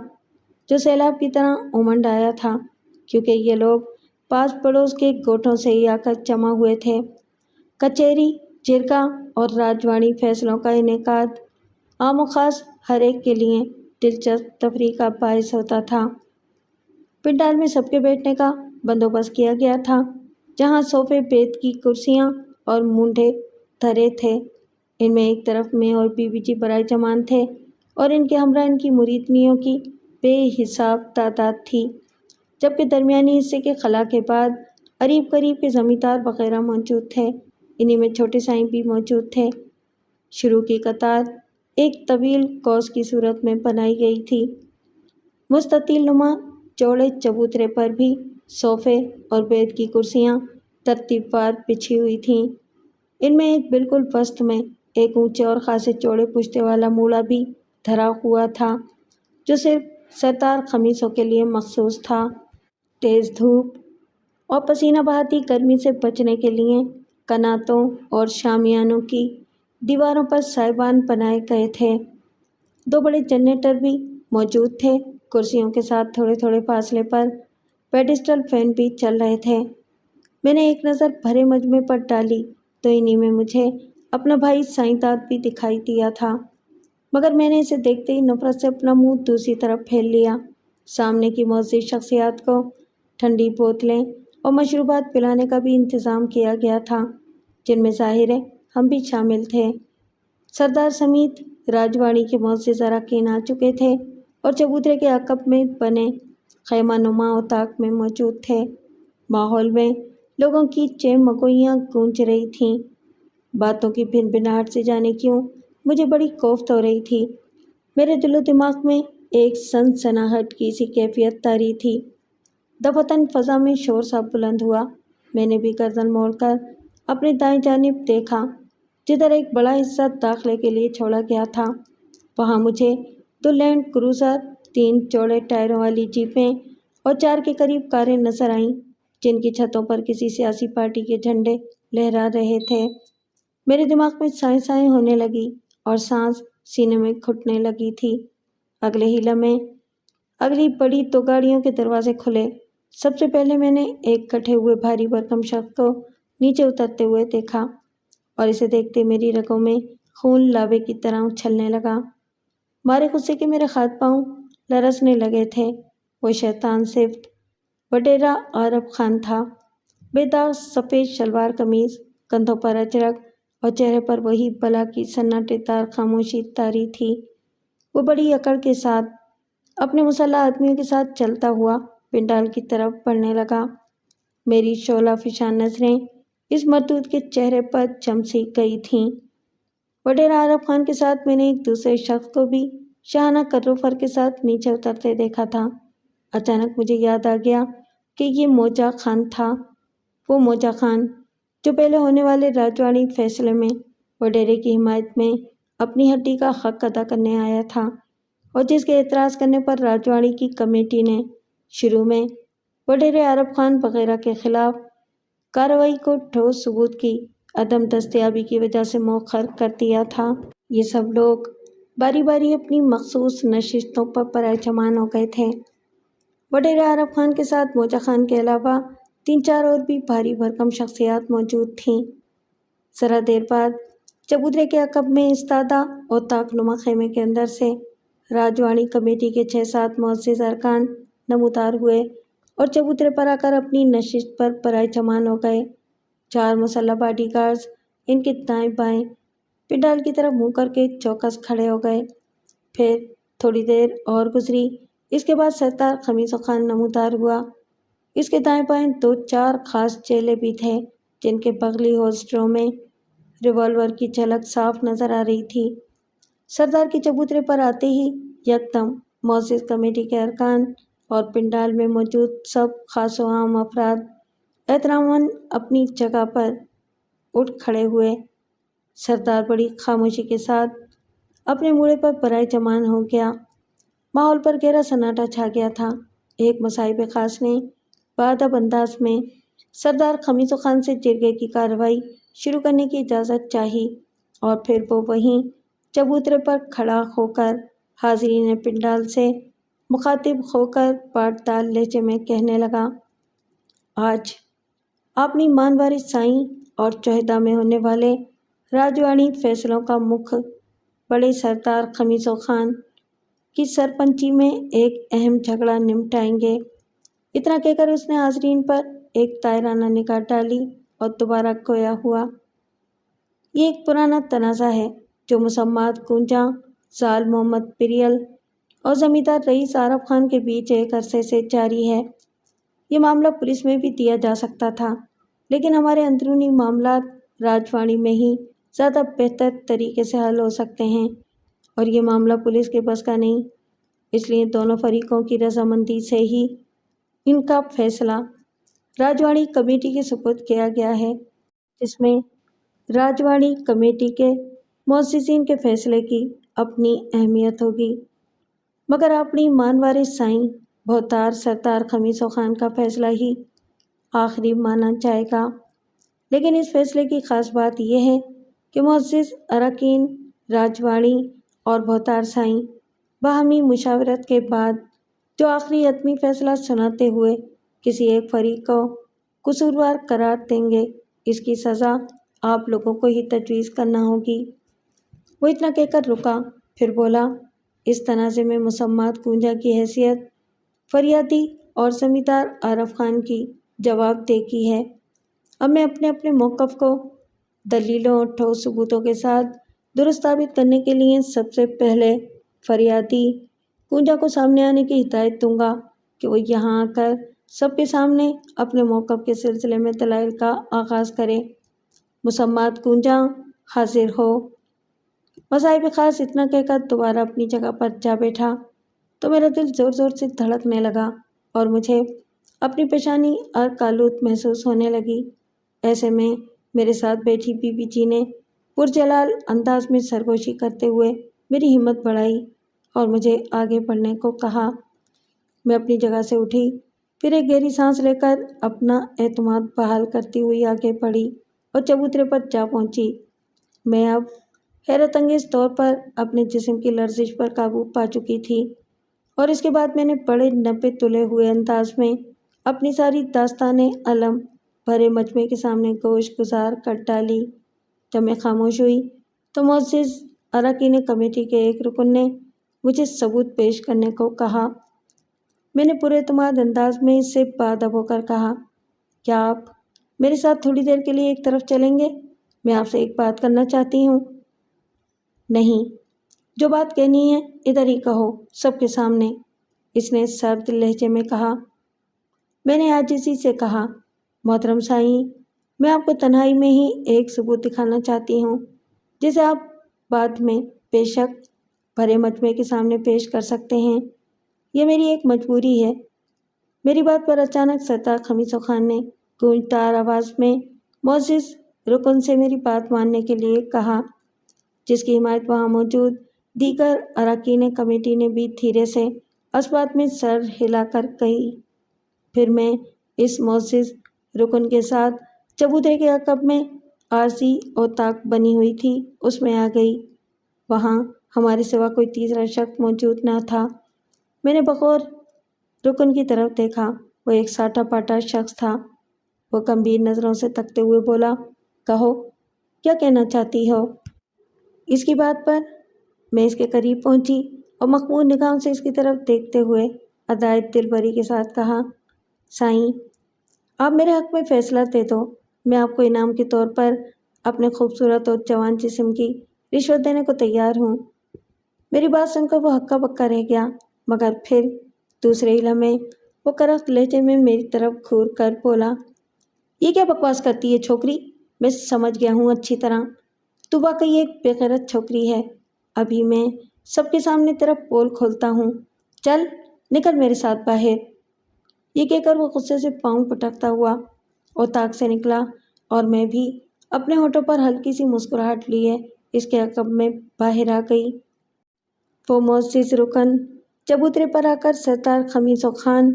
Speaker 1: جو سیلاب کی طرح امنڈ آیا تھا، کیونکہ یہ لوگ پاس پڑوس کے گوٹھوں سے ہی آ کر جمع ہوئے تھے۔ کچہری، جرگہ اور راجواڑی فیصلوں کا انعقاد عام و خاص ہر ایک کے لیے دلچسپ تفریح کا باعث ہوتا تھا۔ پنڈال میں سب کے بیٹھنے کا بندوبست کیا گیا تھا، جہاں صوفے، بیت کی کرسیاں اور مونڈھے دھرے تھے۔ ان میں ایک طرف میں اور بی بی جی برائے جمان تھے اور ان کے ہمراہ ان کی مریدنیوں کی بے حساب تعداد تھی، جبکہ درمیانی حصے کے خلا کے بعد قریب قریب کے زمیندار وغیرہ موجود تھے۔ انہی میں چھوٹے سائیں بھی موجود تھے۔ شروع کی قطار ایک طویل قوس کی صورت میں بنائی گئی تھی۔ مستطیل نما چوڑے چبوترے پر بھی صوفے اور بیت کی کرسیاں ترتیب وار بچھی ہوئی تھیں۔ ان میں ایک بالکل وسط میں ایک اونچے اور خاصے چوڑے پشتے والا موڑا بھی دھرا ہوا تھا، جو صرف سردار خمیسوں کے لیے مخصوص تھا۔ تیز دھوپ اور پسینہ بہاتی گرمی سے بچنے کے لیے کناتوں اور شامیانوں کی دیواروں پر سائبان بنائے گئے تھے۔ دو بڑے جنریٹر بھی موجود تھے۔ کرسیوں کے ساتھ تھوڑے تھوڑے فاصلے پر پیڈسٹل فین بھی چل رہے تھے۔ میں نے ایک نظر بھرے مجمع پر ڈالی تو انہی میں مجھے اپنا بھائی سائنداد بھی دکھائی دیا تھا، مگر میں نے اسے دیکھتے ہی نفرت سے اپنا منہ دوسری طرف پھیر لیا۔ سامنے کی معزز شخصیات کو ٹھنڈی بوتلیں اور مشروبات پلانے کا بھی انتظام کیا گیا تھا، جن میں ظاہر ہے ہم بھی شامل تھے۔ سردار سمیت راجواڑی کے معزز اراکین آ چکے تھے اور چبوترے کے عقب میں بنے خیمہ نما اوطاق میں موجود تھے۔ ماحول میں لوگوں کی چہمگوئیاں گونج رہی تھیں۔ باتوں کی بھن بھناہٹ سے جانے کیوں مجھے بڑی کوفت ہو رہی تھی۔ میرے دل و دماغ میں ایک سنسناہٹ کی سی کیفیت طاری تھی۔ دفعتاً فضا میں شور سا بلند ہوا۔ میں نے بھی گردن موڑ کر اپنے دائیں جانب دیکھا، جدھر ایک بڑا حصہ داخلے کے لیے چھوڑا گیا تھا۔ وہاں مجھے 2 لینڈ کروزر، 3 چوڑے ٹائروں والی جیپیں اور 4 کے قریب کاریں نظر آئیں، جن کی چھتوں پر کسی سیاسی پارٹی کے جھنڈے لہرا رہے تھے۔ میرے دماغ میں سائیں سائیں ہونے لگی اور سانس سینے میں گھٹنے لگی تھی۔ اگلے ہی لمحے اگلی بڑی 2 گاڑیوں کے دروازے کھلے۔ سب سے پہلے میں نے ایک کٹے ہوئے بھاری بھرکم شخص کو نیچے اترتے ہوئے دیکھا اور اسے دیکھتے میری رگوں میں خون لاوے کی طرح اچھلنے لگا۔ مارے غصے کے میرے ہاتھ پاؤں لرزنے لگے تھے۔ وہ شیطان صفت وڈیرا عارف خان تھا۔ بے داغ سفید شلوار قمیض، کندھوں پر اجرک اور چہرے پر وہی بلا کی سناٹے دار خاموشی طاری تھی۔ وہ بڑی اکڑ کے ساتھ اپنے مسلح آدمیوں کے ساتھ چلتا ہوا پنڈال کی طرف بڑھنے لگا۔ میری شعلہ فشاں نظریں اس مردود کے چہرے پر چمسی گئی تھیں۔ وڈیرہ عارف خان کے ساتھ میں نے ایک دوسرے شخص کو بھی شاہانہ کر و فر کے ساتھ نیچے اترتے دیکھا تھا۔ اچانک مجھے یاد آ گیا کہ یہ موچا خان تھا، وہ موچا خان جو پہلے ہونے والے راجواڑی فیصلے میں وڈیرے کی حمایت میں اپنی ہڈی کا حق ادا کرنے آیا تھا، اور جس کے اعتراض کرنے پر راجواڑی کی کمیٹی نے شروع میں وڈیرے عارف خان وغیرہ کے خلاف کارروائی کو ٹھوس ثبوت کی عدم دستیابی کی وجہ سے مؤخر کر دیا تھا۔ یہ سب لوگ باری باری اپنی مخصوص نشستوں پر پرائے چمان ہو گئے تھے۔ وڈیرے عارف خان کے ساتھ موچا خان کے علاوہ 3-4 اور بھی بھاری بھرکم شخصیات موجود تھیں۔ ذرا دیر بعد چبوترے کے عقب میں استادہ اور طاق نما خیمے کے اندر سے راجواڑی کمیٹی کے 6-7 معزز ارکان نمودار ہوئے اور چبوترے پر آ کر اپنی نشست پر پرائے چمان ہو گئے۔ 4 مسلح باڈی گارڈز ان کے دائیں بائیں پنڈال کی طرف منہ کر کے چوکس کھڑے ہو گئے۔ پھر تھوڑی دیر اور گزری، اس کے بعد سردار خمیس خان نمودار ہوا۔ اس کے دائیں بائیں 2-4 خاص چیلے بھی تھے جن کے بغلی ہولسٹروں میں ریوالور کی جھلک صاف نظر آ رہی تھی۔ سردار کے چبوترے پر آتے ہی یکدم معزز کمیٹی کے ارکان اور پنڈال میں موجود سب خاص و عام افراد احتراماً اپنی جگہ پر اٹھ کھڑے ہوئے۔ سردار بڑی خاموشی کے ساتھ اپنے موڑے پر پرائے چمان ہو گیا۔ ماحول پر گہرا سناٹا چھا گیا تھا۔ ایک مصاحب خاص نے بادب انداز میں سردار خمیس خان سے جرگے کی کارروائی شروع کرنے کی اجازت چاہی، اور پھر وہ وہیں چبوترے پر کھڑا ہو کر حاضرین پنڈال سے مخاطب ہو کر پاٹ تال لہجے میں کہنے لگا: آج اپنی مان وارث سائیں اور چوہدہ میں ہونے والے راجواڑی فیصلوں کا مکھ بڑے سردار خمیس خان کی سرپنچی میں ایک اہم جھگڑا نمٹائیں گے۔ اتنا کہہ کر اس نے حاضرین پر ایک طائرانہ نگاہ ڈالی اور دوبارہ گویا ہوا: یہ ایک پرانا تنازع ہے جو مسمات کونجا، زال محمد پریل اور زمیندار رئیس عارف خان کے بیچ ایک عرصے سے جاری ہے۔ یہ معاملہ پولیس میں بھی دیا جا سکتا تھا، لیکن ہمارے اندرونی معاملات راجواڑی میں ہی زیادہ بہتر طریقے سے حل ہو سکتے ہیں، اور یہ معاملہ پولیس کے بس کا نہیں۔ اس لیے دونوں فریقوں کی رضامندی سے ہی ان کا فیصلہ راجواڑی کمیٹی کے سپرد کیا گیا ہے، جس میں راجواڑی کمیٹی کے معززین کے فیصلے کی اپنی اہمیت ہوگی، مگر اپنی مان وارث سائیں بہتار سردار خمیس خان کا فیصلہ ہی آخری مانا جائے گا۔ لیکن اس فیصلے کی خاص بات یہ ہے کہ معزز اراکین راجواڑی اور بہتار سائیں باہمی مشاورت کے بعد جو آخری حتمی فیصلہ سناتے ہوئے کسی ایک فریق کو قصوروار قرار دیں گے، اس کی سزا آپ لوگوں کو ہی تجویز کرنا ہوگی۔ وہ اتنا کہہ کر رکا، پھر بولا: اس تنازع میں مسمات کونجا کی حیثیت فریادی اور زمیندار عارف خان کی جواب دہ کی ہے۔ اب میں اپنے اپنے موقف کو دلیلوں اور ٹھوس ثبوتوں کے ساتھ درست ثابت کرنے کے لیے سب سے پہلے فریادی کونجا کو سامنے آنے کی ہدایت دوں گا کہ وہ یہاں آ کر سب کے سامنے اپنے موقف کے سلسلے میں دلائل کا آغاز کرے۔ مسمات کونجا حاضر ہو۔ مصاحب خاص اتنا کہہ کر دوبارہ اپنی جگہ پر جا بیٹھا تو میرا دل زور زور سے دھڑکنے لگا اور مجھے اپنی پیشانی ارکالود محسوس ہونے لگی۔ ایسے میں میرے ساتھ بیٹھی بی بی جی نے پرجلال انداز میں سرگوشی کرتے ہوئے میری ہمت بڑھائی اور مجھے آگے بڑھنے کو کہا۔ میں اپنی جگہ سے اٹھی، پھر ایک گہری سانس لے کر اپنا اعتماد بحال کرتی ہوئی آگے بڑھی اور چبوترے پر جا پہنچی۔ میں اب حیرت انگیز طور پر اپنے جسم کی لرزش پر قابو پا چکی تھی، اور اس کے بعد میں نے بڑے نبے تلے ہوئے انداز میں اپنی ساری داستان علم بھرے مجمع کے سامنے گوش گزار کر ڈالی۔ جب میں خاموش ہوئی تو معزز اراکین کمیٹی کے ایک رکن نے مجھے ثبوت پیش کرنے کو کہا۔ میں نے پورے اعتماد انداز میں اس سے بادب ہو کر کہا: کیا آپ میرے ساتھ تھوڑی دیر کے لیے ایک طرف چلیں گے؟ میں آپ سے ایک بات کرنا چاہتی ہوں۔ نہیں، جو بات کہنی ہے ادھر ہی کہو، سب کے سامنے، اس نے سرد لہجے میں کہا۔ میں نے عاجزی سے کہا، محترم سائیں، میں آپ کو تنہائی میں ہی ایک ثبوت دکھانا چاہتی ہوں جسے آپ بعد میں بے شک بھرے مجمع کے سامنے پیش کر سکتے ہیں۔ یہ میری ایک مجبوری ہے۔ میری بات پر اچانک سردار خمیسو خان نے گونجدار آواز میں معزز رکن سے میری بات ماننے کے لیے کہا، جس کی حمایت وہاں موجود دیگر اراکین کمیٹی نے بھی دھیرے سے اس بات میں سر ہلا کر کہی۔ پھر میں اس معزز رکن کے ساتھ چبوترے کے عقب میں عارضی اوطاق بنی ہوئی تھی اس میں آ گئی۔ وہاں ہمارے سوا کوئی تیسرا شخص موجود نہ تھا۔ میں نے بغور رکن کی طرف دیکھا، وہ ایک ساٹا پاٹا شخص تھا۔ وہ گمبھیر نظروں سے تکتے ہوئے بولا، کہو، کیا کہنا چاہتی ہو؟ اس کی بات پر میں اس کے قریب پہنچی اور مخمور نگاہوں سے اس کی طرف دیکھتے ہوئے ادائے دل بری کے ساتھ کہا، سائیں، آپ میرے حق میں فیصلہ دے دو، میں آپ کو انعام کے طور پر اپنے خوبصورت اور جوان جسم کی رشوت دینے کو تیار ہوں۔ میری بات سن کر وہ ہکا بکا رہ گیا، مگر پھر دوسرے ہی لمحے وہ کرخت لہجے میں میری طرف گھور کر بولا، یہ کیا بکواس کرتی ہے چھوکری؟ میں سمجھ گیا ہوں اچھی طرح، تو واقعی ایک بے غیرت چھوکری ہے۔ ابھی میں سب کے سامنے تیرا پول کھولتا ہوں، چل نکل میرے ساتھ باہر۔ یہ کہہ کر وہ غصے سے پاؤں پٹکتا ہوا اوطاق سے نکلا اور میں بھی اپنے ہونٹوں پر ہلکی سی مسکراہٹ لیے اس کے عقب میں باہر آ گئی۔ وہ معزز رکن چبوترے پر آ کر سردار خمیسو خان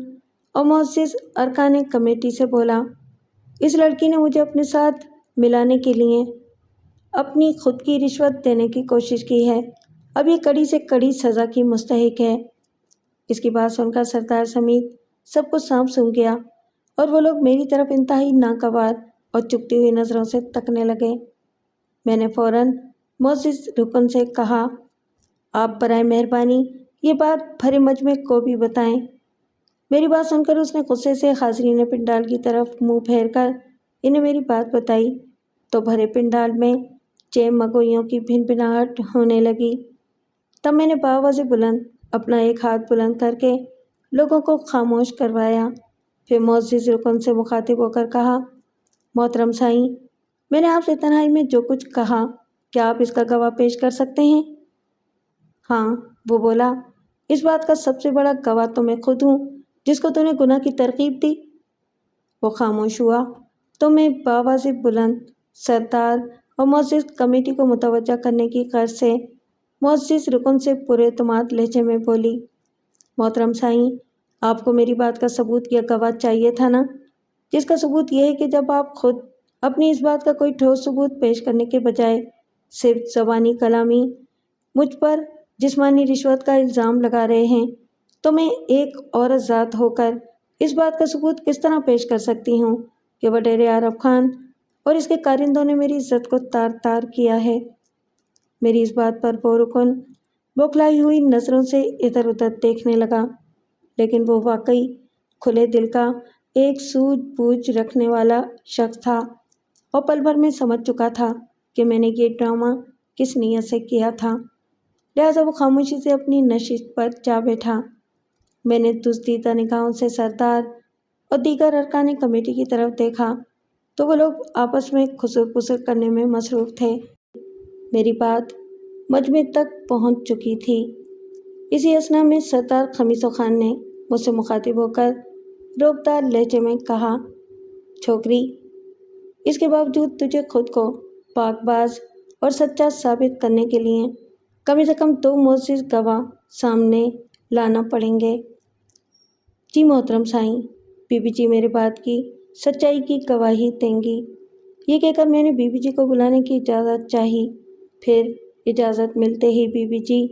Speaker 1: اور معزز ارکان کمیٹی سے بولا، اس لڑکی نے مجھے اپنے ساتھ ملانے کے لیے اپنی خود کی رشوت دینے کی کوشش کی ہے، اب یہ کڑی سے کڑی سزا کی مستحق ہے۔ اس کی بات سن کر سردار سمیت سب کچھ سانپ سونکھ گیا اور وہ لوگ میری طرف انتہائی ناگوار اور چبھتی ہوئی نظروں سے تکنے لگے۔ میں نے فوراً معزز رکن سے کہا، آپ برائے مہربانی یہ بات بھرے مجمع کو بھی بتائیں۔ میری بات سن کر اس نے غصے سے حاضرین پنڈال کی طرف منہ پھیر کر انہیں میری بات بتائی تو بھرے پنڈال میں چیم مگوئیوں کی بھن بھناہٹ ہونے لگی۔ تب میں نے بآواز بلند اپنا ایک ہاتھ بلند کر کے لوگوں کو خاموش کروایا، پھر معزز رکن سے مخاطب ہو کر کہا، محترم سائیں، میں نے آپ سے تنہائی میں جو کچھ کہا کیا آپ اس کا گواہ پیش کر سکتے ہیں؟ ہاں، وہ بولا، اس بات کا سب سے بڑا گواہ تو میں خود ہوں جس کو تو نے گناہ کی ترغیب دی۔ وہ خاموش ہوا تو میں بآواز بلند سردار اور معزز کمیٹی کو متوجہ کرنے کی غرض سے معزز رکن سے پورے اعتماد لہجے میں بولی، محترم سائیں، آپ کو میری بات کا ثبوت یا گواہ چاہیے تھا نا، جس کا ثبوت یہ ہے کہ جب آپ خود اپنی اس بات کا کوئی ٹھوس ثبوت پیش کرنے کے بجائے صرف زبانی کلامی مجھ پر جسمانی رشوت کا الزام لگا رہے ہیں تو میں ایک عورت ذات ہو کر اس بات کا ثبوت کس طرح پیش کر سکتی ہوں کہ وڈیرے عارف خان اور اس کے کارندوں نے میری عزت کو تار تار کیا ہے۔ میری اس بات پر وہ رکن بوکھلائی ہوئی نظروں سے ادھر ادھر دیکھنے لگا، لیکن وہ واقعی کھلے دل کا ایک سوجھ بوجھ رکھنے والا شخص تھا اور پل بھر میں سمجھ چکا تھا کہ میں نے یہ ڈرامہ کس نیت سے کیا تھا، لہٰذا وہ خاموشی سے اپنی نشست پر جا بیٹھا۔ میں نے دزدیدہ نگاہوں سے سردار اور دیگر ارکان کمیٹی کی طرف دیکھا تو وہ لوگ آپس میں خسر پسر کرنے میں مصروف تھے۔ میری بات مجمع تک پہنچ چکی تھی۔ اسی اثنا میں سردار خمیسو خان نے مجھ سے مخاطب ہو کر روبدار لہجے میں کہا، چھوکری، اس کے باوجود تجھے خود کو پاک باز اور سچا ثابت کرنے کے لیے کم سے کم 2 معزز گواہ سامنے لانا پڑیں گے۔ جی محترم سائیں، بی بی جی میرے بات کی سچائی کی گواہی دیں گی۔ یہ کہہ کر میں نے بی بی جی کو بلانے کی اجازت چاہی۔ پھر اجازت ملتے ہی بی بی جی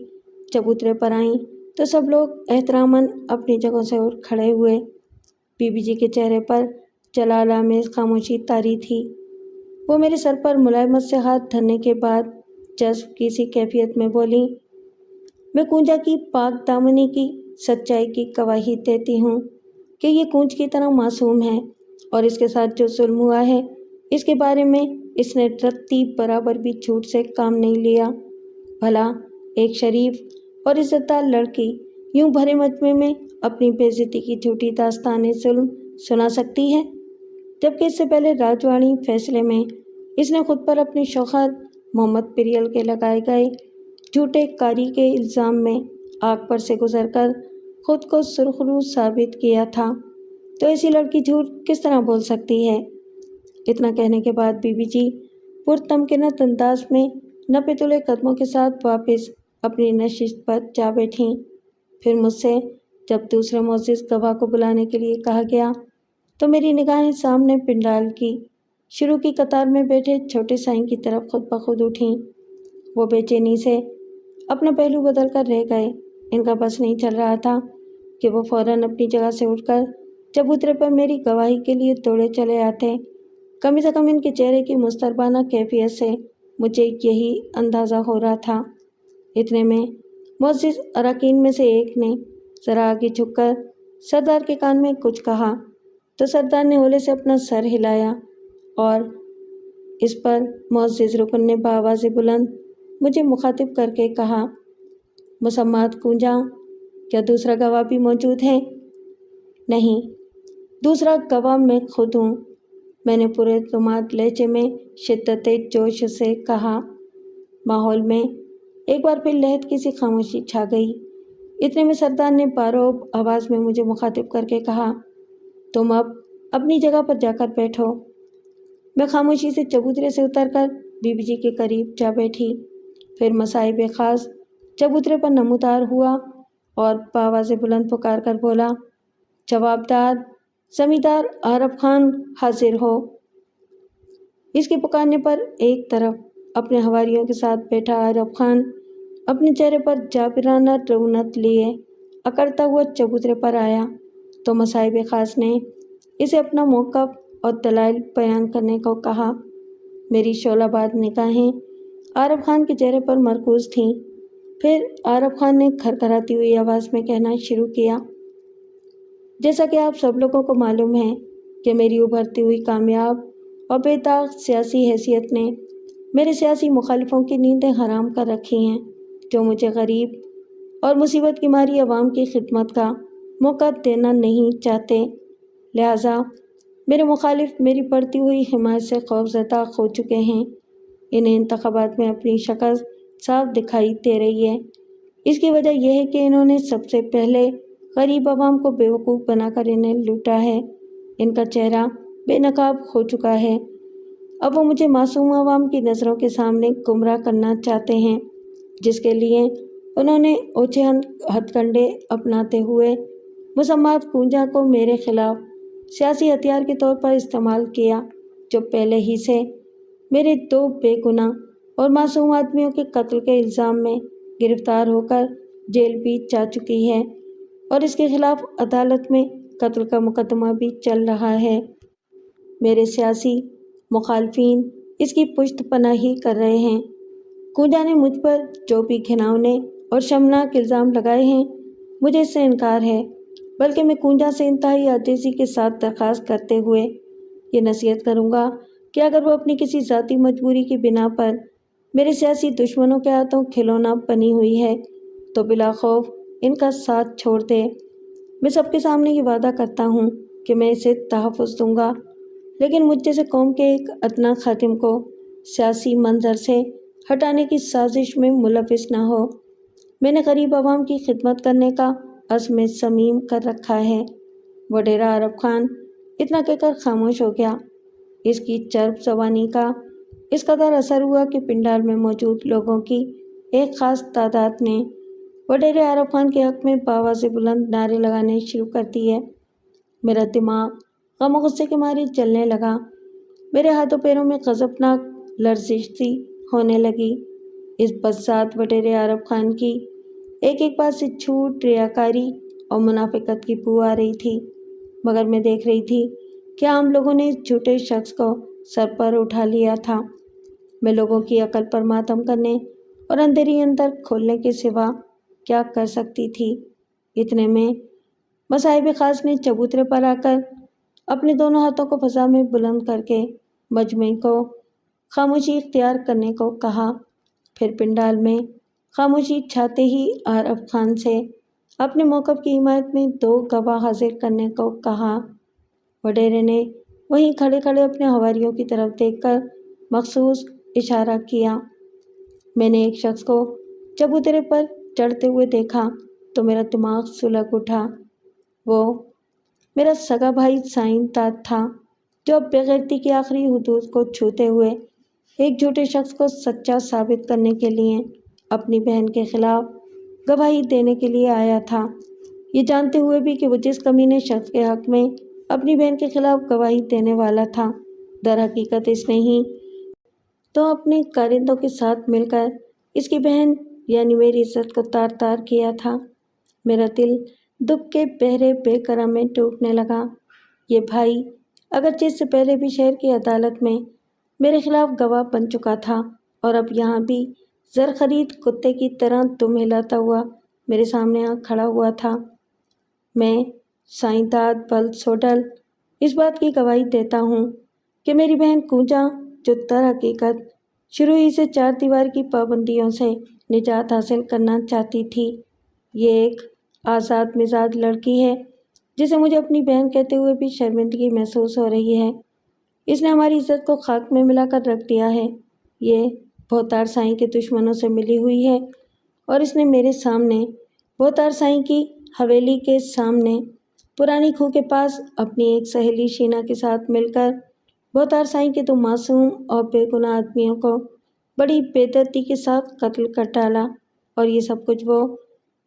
Speaker 1: چبوترے پر آئیں تو سب لوگ احتراماً اپنی جگہوں سے اٹھ کھڑے ہوئے۔ بی بی جی کے چہرے پر جلال آمیز خاموشی طاری تھی۔ وہ میرے سر پر ملائمت سے ہاتھ دھرنے کے بعد جذب کی سی کیفیت میں بولی، میں کونجا کی پاک دامنی کی سچائی کی گواہی دیتی ہوں کہ یہ کونج کی طرح معصوم ہے اور اس کے ساتھ جو ظلم ہوا ہے اس کے بارے میں اس نے رتی برابر بھی جھوٹ سے کام نہیں لیا۔ بھلا ایک شریف اور عزت دار لڑکی یوں بھرے مجمع میں اپنی بے عزتی کی جھوٹی داستان ظلم سنا سکتی ہے، جبکہ اس سے پہلے راجوانی فیصلے میں اس نے خود پر اپنے شوہر محمد پریال کے لگائے گئے جھوٹے کاری کے الزام میں آگ پر سے گزر کر خود کو سرخرو ثابت کیا تھا، تو ایسی لڑکی جھوٹ کس طرح بول سکتی ہے؟ اتنا کہنے کے بعد بی بی جی پرتمکنت انداز میں نپے تلے قدموں کے ساتھ واپس اپنی نشست پر جا بیٹھیں۔ پھر مجھ سے جب دوسرے معزز گواہ کو بلانے کے لیے کہا گیا تو میری نگاہیں سامنے پنڈال کی شروع کی قطار میں بیٹھے چھوٹے سائیں کی طرف خود بخود اٹھیں۔ وہ بے چینی سے اپنا پہلو بدل کر رہ گئے۔ ان کا بس نہیں چل رہا تھا کہ وہ فوراً اپنی جگہ سے اٹھ کر چبوترے پر میری گواہی کے لیے دوڑے چلے آتے۔ کم سے کم ان کے چہرے کی مضطربانہ کیفیت سے مجھے یہی اندازہ ہو رہا تھا۔ اتنے میں معزز اراکین میں سے ایک نے ذرا آگے جھک کر سردار کے کان میں کچھ کہا تو سردار نے ہولے سے اپنا سر ہلایا اور اس پر معزز رکن نے بآواز بلند مجھے مخاطب کر کے کہا، مسمات کونجا، کیا دوسرا گواہ بھی موجود ہے؟ نہیں، دوسرا گواہ میں خود ہوں، میں نے پورے اعتماد لہجے میں شدت جوش سے کہا۔ ماحول میں ایک بار پھر لہد کی سی خاموشی چھا گئی۔ اتنے میں سردار نے باروب آواز میں مجھے مخاطب کر کے کہا، تم اب اپنی جگہ پر جا کر بیٹھو۔ میں خاموشی سے چبوترے سے اتر کر بی بی جی کے قریب جا بیٹھی۔ پھر مصائب خاص چبوترے پر نمودار ہوا اور بآواز بلند پکار کر بولا، جوابدار زمیندار عارف خان حاضر ہو۔ اس کے پکارنے پر ایک طرف اپنے حواریوں کے ساتھ بیٹھا عارف خان اپنے چہرے پر جابرانہ رونت لیے اکڑتا ہوا چبوترے پر آیا تو مصائب خاص نے اسے اپنا موقف اور دلائل بیان کرنے کو کہا۔ میری شعلہ باد نگاہیں عارف خان کے چہرے پر مرکوز تھیں۔ پھر عارف خان نے کھرکھراتی ہوئی آواز میں کہنا شروع کیا، جیسا کہ آپ سب لوگوں کو معلوم ہے کہ میری ابھرتی ہوئی کامیاب اور بے داغ سیاسی حیثیت نے میرے سیاسی مخالفوں کی نیندیں حرام کر رکھی ہیں، جو مجھے غریب اور مصیبت کی ماری عوام کی خدمت کا موقع دینا نہیں چاہتے۔ لہٰذا میرے مخالف میری بڑھتی ہوئی حمایت سے خوفزدہ ہو چکے ہیں۔ انہیں انتخابات میں اپنی شکل صاف دکھائی دے رہی ہے۔ اس کی وجہ یہ ہے کہ انہوں نے سب سے پہلے غریب عوام کو بیوقوف بنا کر انہیں لوٹا ہے۔ ان کا چہرہ بے نقاب ہو چکا ہے۔ اب وہ مجھے معصوم عوام کی نظروں کے سامنے گمراہ کرنا چاہتے ہیں، جس کے لیے انہوں نے اوچھے ہتھ کنڈے اپناتے ہوئے مسمات کونجا کو میرے خلاف سیاسی ہتھیار کے طور پر استعمال کیا، جو پہلے ہی سے میرے 2 بے گناہ اور معصوم آدمیوں کے قتل کے الزام میں گرفتار ہو کر جیل بھی جا چکی ہے اور اس کے خلاف عدالت میں قتل کا مقدمہ بھی چل رہا ہے۔ میرے سیاسی مخالفین اس کی پشت پناہی کر رہے ہیں۔ کونجا نے مجھ پر جو بھی گھناؤنے اور شرمناک الزام لگائے ہیں، مجھے اس سے انکار ہے، بلکہ میں کونجا سے انتہائی عاجزی کے ساتھ درخواست کرتے ہوئے یہ نصیحت کروں گا کہ اگر وہ اپنی کسی ذاتی مجبوری کی بنا پر میرے سیاسی دشمنوں کے ہاتھوں کھلونا بنی ہوئی ہے تو بلا خوف ان کا ساتھ چھوڑ دے۔ میں سب کے سامنے یہ وعدہ کرتا ہوں کہ میں اسے تحفظ دوں گا، لیکن مجھ جیسے قوم کے ایک ادنا خادم کو سیاسی منظر سے ہٹانے کی سازش میں ملوث نہ ہو۔ میں نے غریب عوام کی خدمت کرنے کا عزم صمیم کر رکھا ہے۔ وڈیرا عارف خان اتنا کہہ کر خاموش ہو گیا۔ اس کی چرب زبانی کا اس قدر اثر ہوا کہ پنڈال میں موجود لوگوں کی ایک خاص تعداد نے وڈیرے عارف خان کے حق میں بآواز بلند نعرے لگانے شروع کر دیے۔ میرا دماغ غم و غصے کے مارے جلنے لگا۔ میرے ہاتھوں پیروں میں غضبناک لرزش سی ہونے لگی۔ اس بدذات وڈیرے عارف خان کی ایک ایک بات سے جھوٹ، ریاکاری اور منافقت کی بو آ رہی تھی، مگر میں دیکھ رہی تھی کہ عام لوگوں نے اس جھوٹے شخص کو سر پر اٹھا لیا تھا۔ میں لوگوں کی عقل پر ماتم کرنے اور اندھیری اندر کھولنے کے سوا کیا کر سکتی تھی؟ اتنے میں مصائب خاص نے چبوترے پر آ کر اپنے دونوں ہاتھوں کو فضا میں بلند کر کے مجمع کو خاموشی اختیار کرنے کو کہا۔ پھر پنڈال میں خاموشی چھاتے ہی عارف خان سے اپنے موقف کی حمایت میں 2 گواہ حاضر کرنے کو کہا۔ وڈیرے نے وہیں کھڑے کھڑے اپنے حواریوں کی طرف دیکھ کر مخصوص اشارہ کیا۔ میں نے ایک شخص کو چبوترے پر چڑھتے ہوئے دیکھا تو میرا دماغ سلگ اٹھا۔ وہ میرا سگا بھائی سائیں داد تھا، جو اب بےغیرتی کی آخری حدود کو چھوتے ہوئے ایک جھوٹے شخص کو سچا ثابت کرنے کے لیے اپنی بہن کے خلاف گواہی دینے کے لیے آیا تھا، یہ جانتے ہوئے بھی کہ وہ جس کمینے شخص کے حق میں اپنی بہن کے خلاف گواہی دینے والا تھا، در حقیقت اس نے ہی تو اپنے کارندوں کے ساتھ مل کر اس کی بہن یعنی میری عزت کو تار تار کیا تھا۔ میرا دل دکھ کے بحر بے قرار میں ڈوبنے لگا۔ یہ بھائی اگرچہ اس سے پہلے بھی شہر کی عدالت میں میرے خلاف گواہ بن چکا تھا اور اب یہاں بھی زر خرید کتے کی طرح دم ہلاتا ہوا میرے سامنے آ کھڑا ہوا تھا۔ میں سائیں داد بلد سوڈل اس بات کی گواہی دیتا ہوں کہ میری بہن کوجا، جو در حقیقت شروع ہی سے 4 دیوار کی پابندیوں سے نجات حاصل کرنا چاہتی تھی، یہ ایک آزاد مزاج لڑکی ہے جسے مجھے اپنی بہن کہتے ہوئے بھی شرمندگی محسوس ہو رہی ہے۔ اس نے ہماری عزت کو خاک میں ملا کر رکھ دیا ہے۔ یہ بہتار سائیں کے دشمنوں سے ملی ہوئی ہے اور اس نے میرے سامنے بہتار سائیں کی حویلی کے سامنے پرانی کھو کے پاس اپنی ایک سہیلی شینا کے ساتھ مل کر بہتار سائیں کے 2 معصوم اور بے گناہ آدمیوں کو بڑی بے دردی کے ساتھ قتل کر ڈالا، اور یہ سب کچھ وہ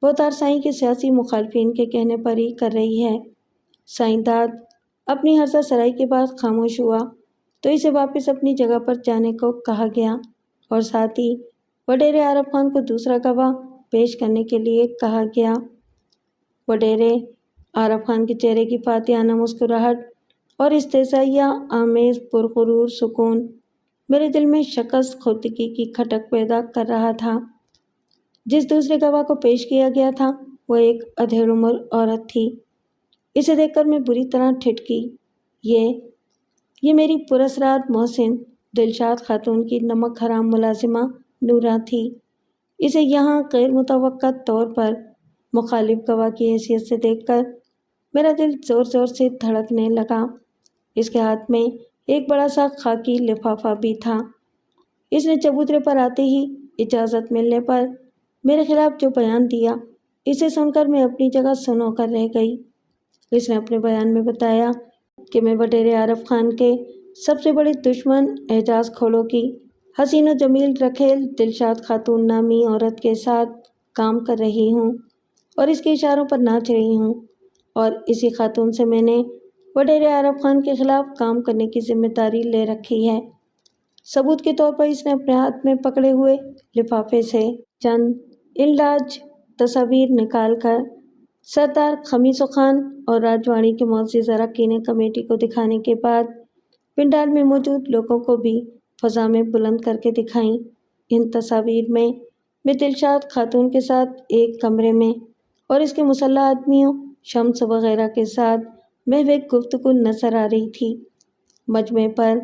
Speaker 1: بہتار سائیں کے سیاسی مخالفین کے کہنے پر ہی کر رہی ہے۔ سائیں داد اپنی ہرزہ سرائی کے بعد خاموش ہوا تو اسے واپس اپنی جگہ پر جانے کو کہا گیا اور ساتھ ہی وڈیرے عارف خان کو دوسرا گواہ پیش کرنے کے لیے کہا گیا۔ وڈیرے عارف خان کے چہرے کی فاتحانہ مسکراہٹ اور استحضائیہ آمیز پرغرور سکون میرے دل میں شکست خوردگی کی کھٹک پیدا کر رہا تھا۔ جس دوسرے گواہ کو پیش کیا گیا تھا وہ ایک ادھیڑ عمر عورت تھی۔ اسے دیکھ کر میں بری طرح ٹھٹکی۔ یہ میری پراسرار محسن دلشاد خاتون کی نمک حرام ملازمہ نورا تھی۔ اسے یہاں غیر متوقع طور پر مخالف گواہ کی حیثیت سے دیکھ کر میرا دل زور زور سے دھڑکنے لگا۔ اس کے ہاتھ میں ایک بڑا سا خاکی لفافہ بھی تھا۔ اس نے چبوترے پر آتے ہی اجازت ملنے پر میرے خلاف جو بیان دیا، اسے سن کر میں اپنی جگہ سن ہو کر رہ گئی۔ اس نے اپنے بیان میں بتایا کہ میں وڈیرے عارف خان کے سب سے بڑے دشمن اعجاز کھوڑوں کی حسین و جمیل رکھیل دلشاد خاتون نامی عورت کے ساتھ کام کر رہی ہوں اور اس کے اشاروں پر ناچ رہی ہوں، اور اسی خاتون سے میں نے وڈیرے عارف خان کے خلاف کام کرنے کی ذمہ داری لے رکھی ہے۔ ثبوت کے طور پر اس نے اپنے ہاتھ میں پکڑے ہوئے لفافے سے چند انلاج تصاویر نکال کر سردار خمیسو خان اور راجوانی کے معزز اراکین کمیٹی کو دکھانے کے بعد پنڈال میں موجود لوگوں کو بھی فضا میں بلند کر کے دکھائیں۔ ان تصاویر میں دلشاد خاتون کے ساتھ ایک کمرے میں اور اس کے مسلح آدمیوں شمس وغیرہ کے ساتھ محو گفتگو نظر آ رہی تھی۔ مجمع پر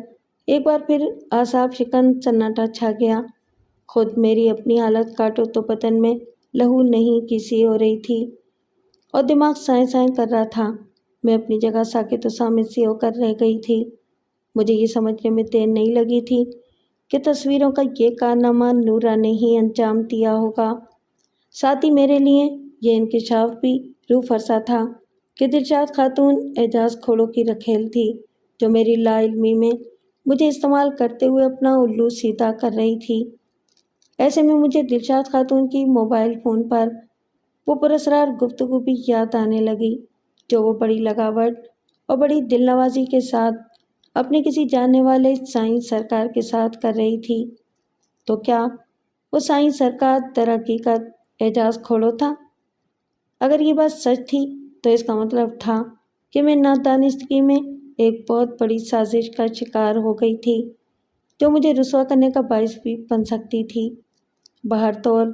Speaker 1: ایک بار پھر اعصاب شکن سناٹا چھا گیا۔ خود میری اپنی حالت کاٹو تو بدن میں لہو نہیں کی سی ہو رہی تھی اور دماغ سائیں سائیں کر رہا تھا۔ میں اپنی جگہ ساکت و صامت سی ہو کر رہ گئی تھی۔ مجھے یہ سمجھنے میں دیر نہیں لگی تھی کہ تصویروں کا یہ کارنامہ نورا نے ہی انجام دیا ہوگا۔ ساتھ ہی میرے لیے یہ انکشاف بھی روح فرسا تھا کہ دلشاد خاتون اعجاز کھوڑوں کی رکھیل تھی، جو میری لا علمی میں مجھے استعمال کرتے ہوئے اپنا الو سیدھا کر رہی تھی۔ ایسے میں مجھے دلشاد خاتون کی موبائل فون پر وہ پراسرار گفتگو بھی یاد آنے لگی، جو وہ بڑی لگاوٹ اور بڑی دل نوازی کے ساتھ اپنے کسی جاننے والے سائیں سرکار کے ساتھ کر رہی تھی۔ تو کیا وہ سائیں سرکار در حقیقت اعجاز کھوڑو تھا؟ اگر یہ بات سچ تھی تو اس کا مطلب تھا کہ میں نادانستگی میں ایک بہت بڑی سازش کا شکار ہو گئی تھی، جو مجھے رسوا کرنے کا باعث بھی بن سکتی تھی۔ بہرطور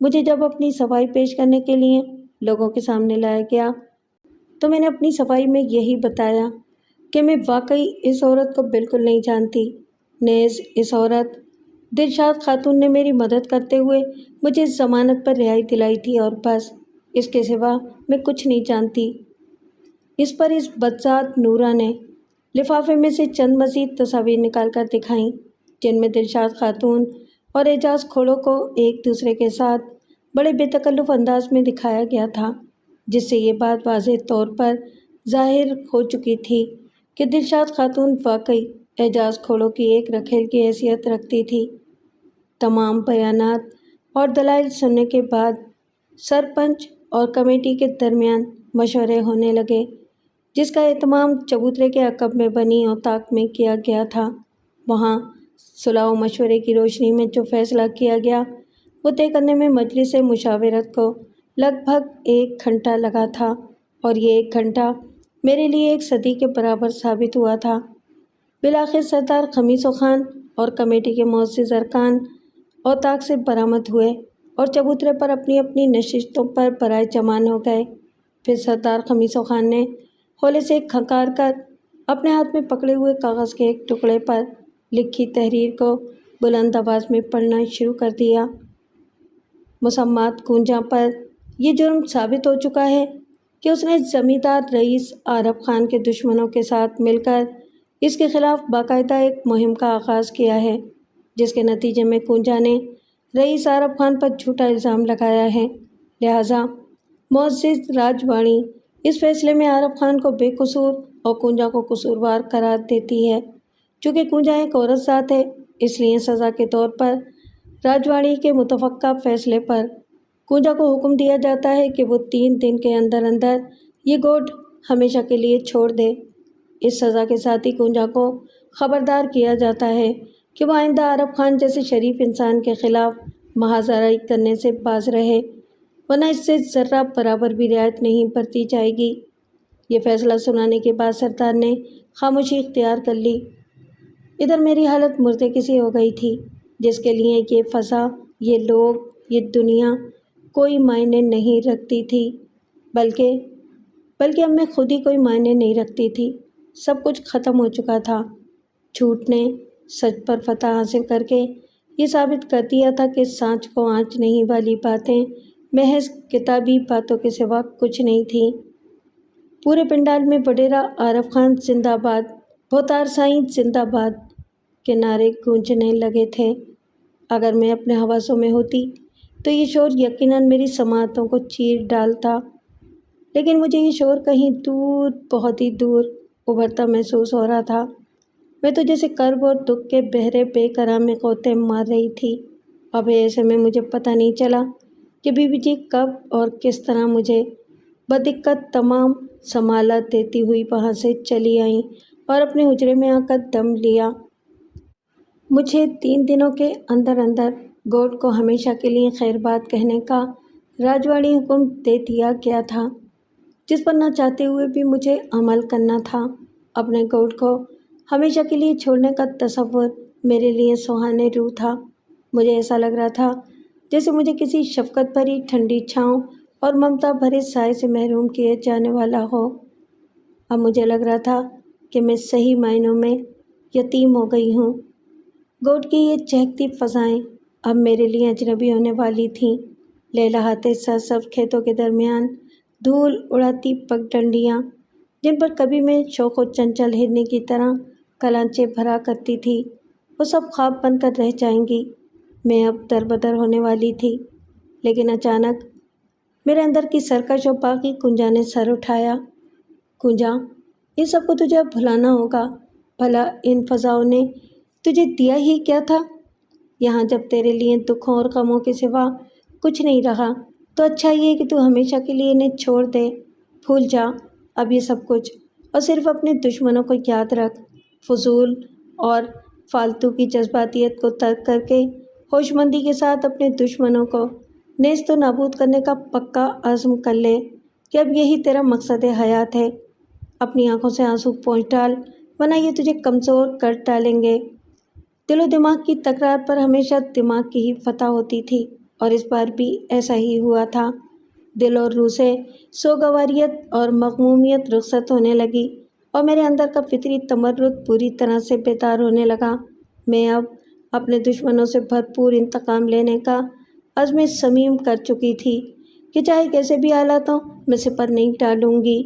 Speaker 1: مجھے جب اپنی صفائی پیش کرنے کے لیے لوگوں کے سامنے لایا گیا تو میں نے اپنی صفائی میں یہی بتایا کہ میں واقعی اس عورت کو بالکل نہیں جانتی نیز اس عورت دلشاد خاتون نے میری مدد کرتے ہوئے مجھے ضمانت پر رہائی دلائی تھی اور بس، اس کے سوا میں کچھ نہیں جانتی۔ اس پر اس بدذات نورا نے لفافے میں سے چند مزید تصاویر نکال کر دکھائیں، جن میں دلشاد خاتون اور اعجاز کھوڑو کو ایک دوسرے کے ساتھ بڑے بے تکلف انداز میں دکھایا گیا تھا، جس سے یہ بات واضح طور پر ظاہر ہو چکی تھی کہ دلشاد خاتون واقعی اعجاز کھوڑو کی ایک رکھیل کی حیثیت رکھتی تھی۔ تمام بیانات اور دلائل سننے کے بعد سرپنچ اور کمیٹی کے درمیان مشورے ہونے لگے، جس کا اہتمام چبوترے کے عقب میں بنی اوطاق میں کیا گیا تھا۔ وہاں صلاح و مشورے کی روشنی میں جو فیصلہ کیا گیا وہ طے کرنے میں مجلس مشاورت کو لگ بھگ 1 گھنٹہ لگا تھا، اور یہ 1 گھنٹہ میرے لیے 1 صدی کے برابر ثابت ہوا تھا۔ بالآخر سردار خمیس خان اور کمیٹی کے معزز ارکان اوطاق سے برآمد ہوئے اور چبوترے پر اپنی اپنی نشستوں پر برائے جمان ہو گئے۔ پھر سردار خمیس خان نے ہولے سے کھنکار کر اپنے ہاتھ میں پکڑے ہوئے کاغذ کے ایک ٹکڑے پر لکھی تحریر کو بلند آواز میں پڑھنا شروع کر دیا۔ مسمات کونجا پر یہ جرم ثابت ہو چکا ہے کہ اس نے زمیندار رئیس عارف خان کے دشمنوں کے ساتھ مل کر اس کے خلاف باقاعدہ ایک مہم کا آغاز کیا ہے، جس کے نتیجے میں کونجا نے رئیس عارف خان پر جھوٹا الزام لگایا ہے۔ لہٰذا معزز راجوانی اس فیصلے میں عارف خان کو بے قصور اور کونجا کو قصوروار قرار دیتی ہے۔ چونکہ کونجا ایک عورت ذات ہے، اس لیے سزا کے طور پر راجوانی کے متفقہ فیصلے پر کونجا کو حکم دیا جاتا ہے کہ وہ 3 دن کے اندر اندر یہ گوٹ ہمیشہ کے لیے چھوڑ دے۔ اس سزا کے ساتھ ہی کونجا کو خبردار کیا جاتا ہے کہ وہ آئندہ عارف خان جیسے شریف انسان کے خلاف محاذرائی کرنے سے باز رہے، ورنہ اس سے ذرہ برابر بھی رعایت نہیں برتی جائے گی۔ یہ فیصلہ سنانے کے بعد سردار نے خاموشی اختیار کر لی۔ ادھر میری حالت مردے کسی ہو گئی تھی، جس کے لیے یہ فضا، یہ لوگ، یہ دنیا کوئی معنی نہیں رکھتی تھی، بلکہ اب میں خود ہی کوئی معنی نہیں رکھتی تھی۔ سب کچھ ختم ہو چکا تھا۔ جھوٹ نے سچ پر فتح حاصل کر کے یہ ثابت کر دیا تھا کہ سانچ کو آنچ نہیں والی باتیں محض کتابی باتوں کے سوا کچھ نہیں تھیں۔ پورے پنڈال میں وڈیرا عارف خان زندہ باد، بھوتار سائیں زندہ باد کے نعرے گونجنے لگے تھے۔ اگر میں اپنے حواسوں میں ہوتی تو یہ شور یقیناً میری سماعتوں کو چیر ڈالتا، لیکن مجھے یہ شور کہیں دور، بہت ہی دور ابھرتا محسوس ہو رہا تھا۔ میں تو جیسے کرب اور دکھ کے بحر بے قرار میں غوطے مار رہی تھی۔ اب ایسے میں مجھے پتہ نہیں چلا کہ بی بی جی کب اور کس طرح مجھے بدقت تمام سمالت دیتی ہوئی وہاں سے چلی آئیں اور اپنے حجرے میں آ کر دم لیا۔ مجھے 3 دنوں کے اندر اندر گوٹ کو ہمیشہ کے لیے خیر بات کہنے کا راجوانی حکم دے دیا گیا تھا، جس پر نہ چاہتے ہوئے بھی مجھے عمل کرنا تھا۔ اپنے گوٹ کو ہمیشہ کے لیے چھوڑنے کا تصور میرے لیے سہانے روح تھا۔ مجھے ایسا لگ رہا تھا جیسے مجھے کسی شفقت بھری ٹھنڈی چھاؤں اور ممتا بھرے سائے سے محروم کیے جانے والا ہو۔ اب مجھے لگ رہا تھا کہ میں صحیح معنوں میں یتیم ہو گئی ہوں۔ گوٹ کی یہ چہکتی فضائیں اب میرے لیے اجنبی ہونے والی تھیں۔ لہلہاتے سرسبز کھیتوں کے درمیان دھول اڑاتی پگڈنڈیاں، جن پر کبھی میں شوق و چنچل ہرنی کی طرح کلانچے بھرا کرتی تھی، وہ سب خواب بن کر رہ جائیں گی۔ میں اب دربدر ہونے والی تھی، لیکن اچانک میرے اندر کی سرکش اور باغی کونجا نے سر اٹھایا۔ کونجا، ان سب کو تجھے اب بھلانا ہوگا۔ بھلا ان فضاؤں نے تجھے دیا ہی کیا تھا؟ یہاں جب تیرے لیے دکھوں اور غموں کے سوا کچھ نہیں رہا تو اچھا یہ کہ تو ہمیشہ کے لیے انہیں چھوڑ دے، بھول جا اب یہ سب کچھ، اور صرف اپنے دشمنوں کو یاد رکھ۔ فضول اور فالتو کی جذباتیت کو ترک کر کے ہوش مندی کے ساتھ اپنے دشمنوں کو نیست و نابود کرنے کا پکا عزم کر لے کہ اب یہی تیرا مقصد حیات ہے۔ اپنی آنکھوں سے آنسو پونچھ ڈال، ورنہ یہ تجھے کمزور کر ڈالیں گے۔ دل و دماغ کی تکرار پر ہمیشہ دماغ کی ہی فتح ہوتی تھی، اور اس بار بھی ایسا ہی ہوا تھا۔ دل اور روح سے سوگواریت اور مغمومیت رخصت ہونے لگی، اور میرے اندر کا فطری تمرد پوری طرح سے بیدار ہونے لگا۔ میں اب اپنے دشمنوں سے بھرپور انتقام لینے کا عزم صمیم کر چکی تھی کہ چاہے کیسے بھی حالات ہوں میں صبر نہیں ٹالوں گی۔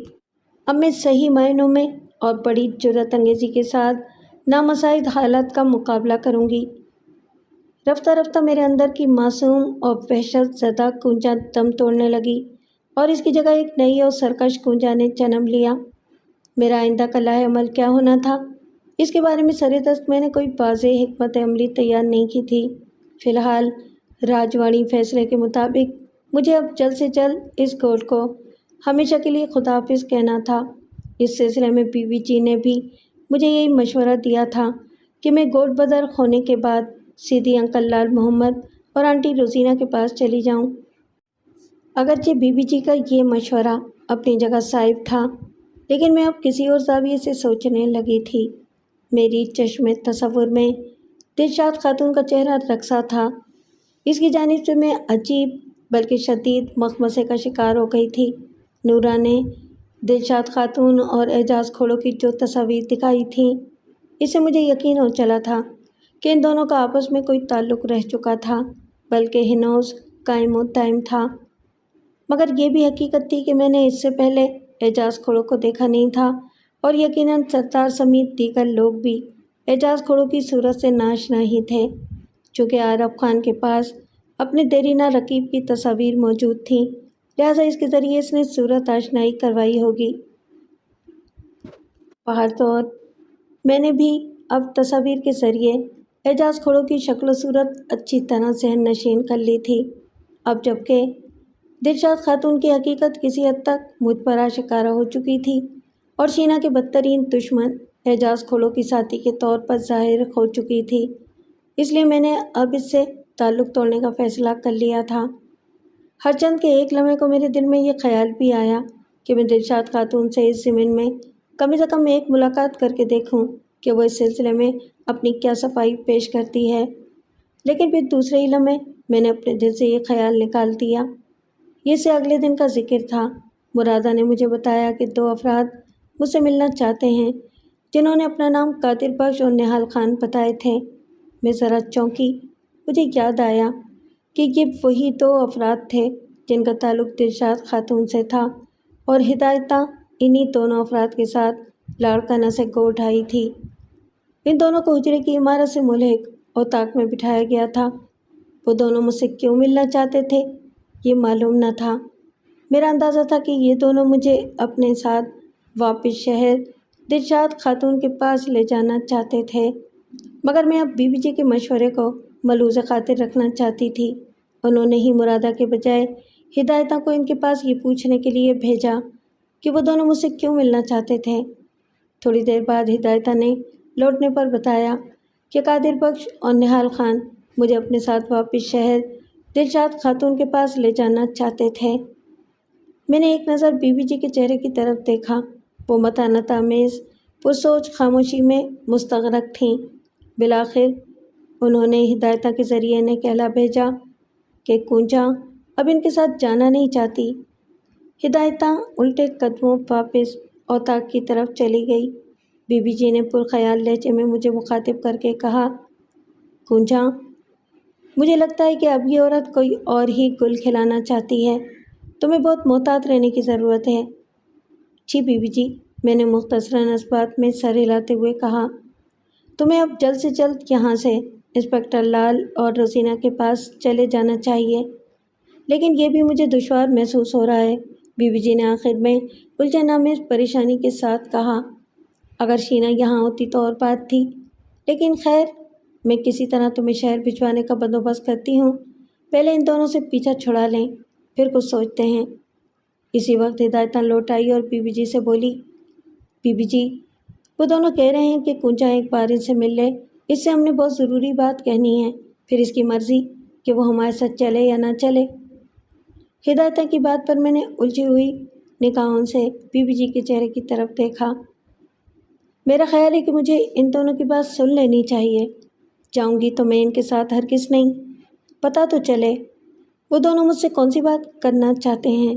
Speaker 1: اب میں صحیح معنوں میں اور بڑی جرأت انگیزی کے ساتھ نامساعد حالات کا مقابلہ کروں گی۔ رفتہ رفتہ میرے اندر کی معصوم اور وحشت زدہ گونجا دم توڑنے لگی اور اس کی جگہ ایک نئی اور سرکش گونجا نے جنم لیا۔ میرا آئندہ کا لائحہ عمل کیا ہونا تھا، اس کے بارے میں سر دست میں نے کوئی واضح حکمت عملی تیار نہیں کی تھی۔ فی الحال راجوانی فیصلے کے مطابق مجھے اب جلد سے جلد اس گول کو ہمیشہ کے لیے خدا حافظ کہنا تھا۔ اس سلسلے میں بیوی جی نے بھی مجھے یہی مشورہ دیا تھا کہ میں گول بدر ہونے کے بعد سیدھی انکل لال محمد اور آنٹی روزینہ کے پاس چلی جاؤں۔ اگرچہ بیوی جی کا یہ مشورہ اپنی جگہ صائب تھا، لیکن میں اب کسی اور زاویے سے سوچنے لگی تھی۔ میری چشم تصور میں دلشاد خاتون کا چہرہ رقصا تھا۔ اس کی جانب سے میں عجیب بلکہ شدید مخمصے کا شکار ہو گئی تھی۔ نورا نے دلشاد خاتون اور اعجاز کھوڑو کی جو تصاویر دکھائی تھیں، اس سے مجھے یقین ہو چلا تھا کہ ان دونوں کا آپس میں کوئی تعلق رہ چکا تھا، بلکہ ہنوز قائم و دائم تھا۔ مگر یہ بھی حقیقت تھی کہ میں نے اس سے پہلے اعجاز کھوڑو کو دیکھا نہیں تھا اور یقیناً ستار سمیت دیگر لوگ بھی اعجاز کھوڑو کی صورت سے ناشنا ہی تھے، چونکہ عارف خان کے پاس اپنے دیرینہ رقیب کی تصاویر موجود تھیں، لہٰذا اس کے ذریعے اس نے صورت آشنائی کروائی ہوگی۔ بہر طور میں نے بھی اب تصاویر کے ذریعے اعجاز کھوڑو کی شکل و صورت اچھی طرح ذہن نشین کر لی تھی۔ اب جبکہ دلشاد خاتون کی حقیقت کسی حد تک مجھ پر آشکارا ہو چکی تھی اور شینا کے بدترین دشمن اعجاز کھوڑو کی ساتھی کے طور پر ظاہر ہو چکی تھی، اس لیے میں نے اب اس سے تعلق توڑنے کا فیصلہ کر لیا تھا۔ ہر چند کے ایک لمحے کو میرے دل میں یہ خیال بھی آیا کہ میں دلشاد خاتون سے اس ضمن میں کم از کم ایک ملاقات کر کے دیکھوں کہ وہ اس سلسلے میں اپنی کیا صفائی پیش کرتی ہے، لیکن پھر دوسرے ہی لمحے میں نے اپنے دل سے یہ خیال نکال دیا۔ یہ سے اگلے دن کا ذکر تھا۔ مرادہ نے مجھے بتایا کہ 2 افراد مجھ سے ملنا چاہتے ہیں، جنہوں نے اپنا نام قادر بخش اور نہال خان بتائے تھے۔ میں ذرا چونکی۔ مجھے یاد آیا کہ یہ وہی 2 افراد تھے جن کا تعلق دلشاد خاتون سے تھا اور ہدایتہ انہی دونوں افراد کے ساتھ لاڑکانہ سے گو اٹھائی تھی۔ ان دونوں کو حجرے کی عمارت سے ملحق اور طاق میں بٹھایا گیا تھا۔ وہ دونوں مجھ سے کیوں ملنا چاہتے تھے یہ معلوم نہ تھا۔ میرا اندازہ تھا کہ یہ دونوں مجھے اپنے ساتھ واپس شہر دلشاد خاتون کے پاس لے جانا چاہتے تھے، مگر میں اب بیوی جی کے مشورے کو ملحوظ خاطر رکھنا چاہتی تھی۔ انہوں نے ہی مرادہ کے بجائے ہدایتہ کو ان کے پاس یہ پوچھنے کے لیے بھیجا کہ وہ دونوں مجھ سے کیوں ملنا چاہتے تھے۔ تھوڑی دیر بعد ہدایتہ نے لوٹنے پر بتایا کہ قادر بخش اور نہال خان مجھے اپنے ساتھ واپس شہر دلشاد خاتون کے پاس لے جانا چاہتے تھے۔ میں نے ایک نظر بیوی جی کے چہرے کی طرف دیکھا۔ وہ متانت آمیز پرسوچ خاموشی میں مستغرق تھیں۔ بالآخر انہوں نے ہدایتہ کے ذریعے انہیں کہلا بھیجا کہ کونجا اب ان کے ساتھ جانا نہیں چاہتی۔ ہدایتہ الٹے قدموں واپس اوطاق کی طرف چلی گئی۔ بیوی جی نے پرخیال لہجے میں مجھے مخاطب کر کے کہا، کونجا مجھے لگتا ہے کہ اب یہ عورت کوئی اور ہی گل کھلانا چاہتی ہے، تمہیں بہت محتاط رہنے کی ضرورت ہے۔ جی بیوی جی، میں نے مختصراً اس بات میں سر ہلاتے ہوئے کہا، تمہیں اب جلد سے جلد یہاں سے انسپکٹر لال اور روزینہ کے پاس چلے جانا چاہیے، لیکن یہ بھی مجھے دشوار محسوس ہو رہا ہے۔ بیوی جی نے آخر میں الجھن آمیز پریشانی کے ساتھ کہا، اگر شینا یہاں ہوتی تو اور بات تھی، لیکن خیر میں کسی طرح تمہیں شہر بھجوانے کا بندوبست کرتی ہوں، پہلے ان دونوں سے پیچھا چھڑا لیں پھر کچھ سوچتے ہیں۔ اسی وقت ہدایتہ لوٹ آئی اور بیوی جی سے بولی، بیوی جی وہ دونوں کہہ رہے ہیں کہ کونجا ایک بار ان سے مل لے، اس سے ہم نے بہت ضروری بات کہنی ہے، پھر اس کی مرضی کہ وہ ہمارے ساتھ چلے یا نہ چلے۔ ہدایتہ کی بات پر میں نے الجھی ہوئی نگاہوں سے بیوی جی کے چہرے کی طرف دیکھا۔ میرا خیال ہے کہ مجھے ان دونوں کی بات سن لینی چاہیے۔ جاؤں گی تو میں ان کے ساتھ ہرگز نہیں۔ پتہ تو چلے وہ دونوں مجھ سے کون سی بات کرنا چاہتے ہیں۔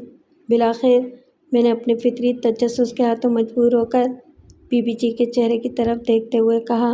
Speaker 1: بالآخر میں نے اپنے فطری تجسس کے ہاتھوں مجبور ہو کر بیوی جی کے چہرے کی طرف دیکھتے ہوئے کہا،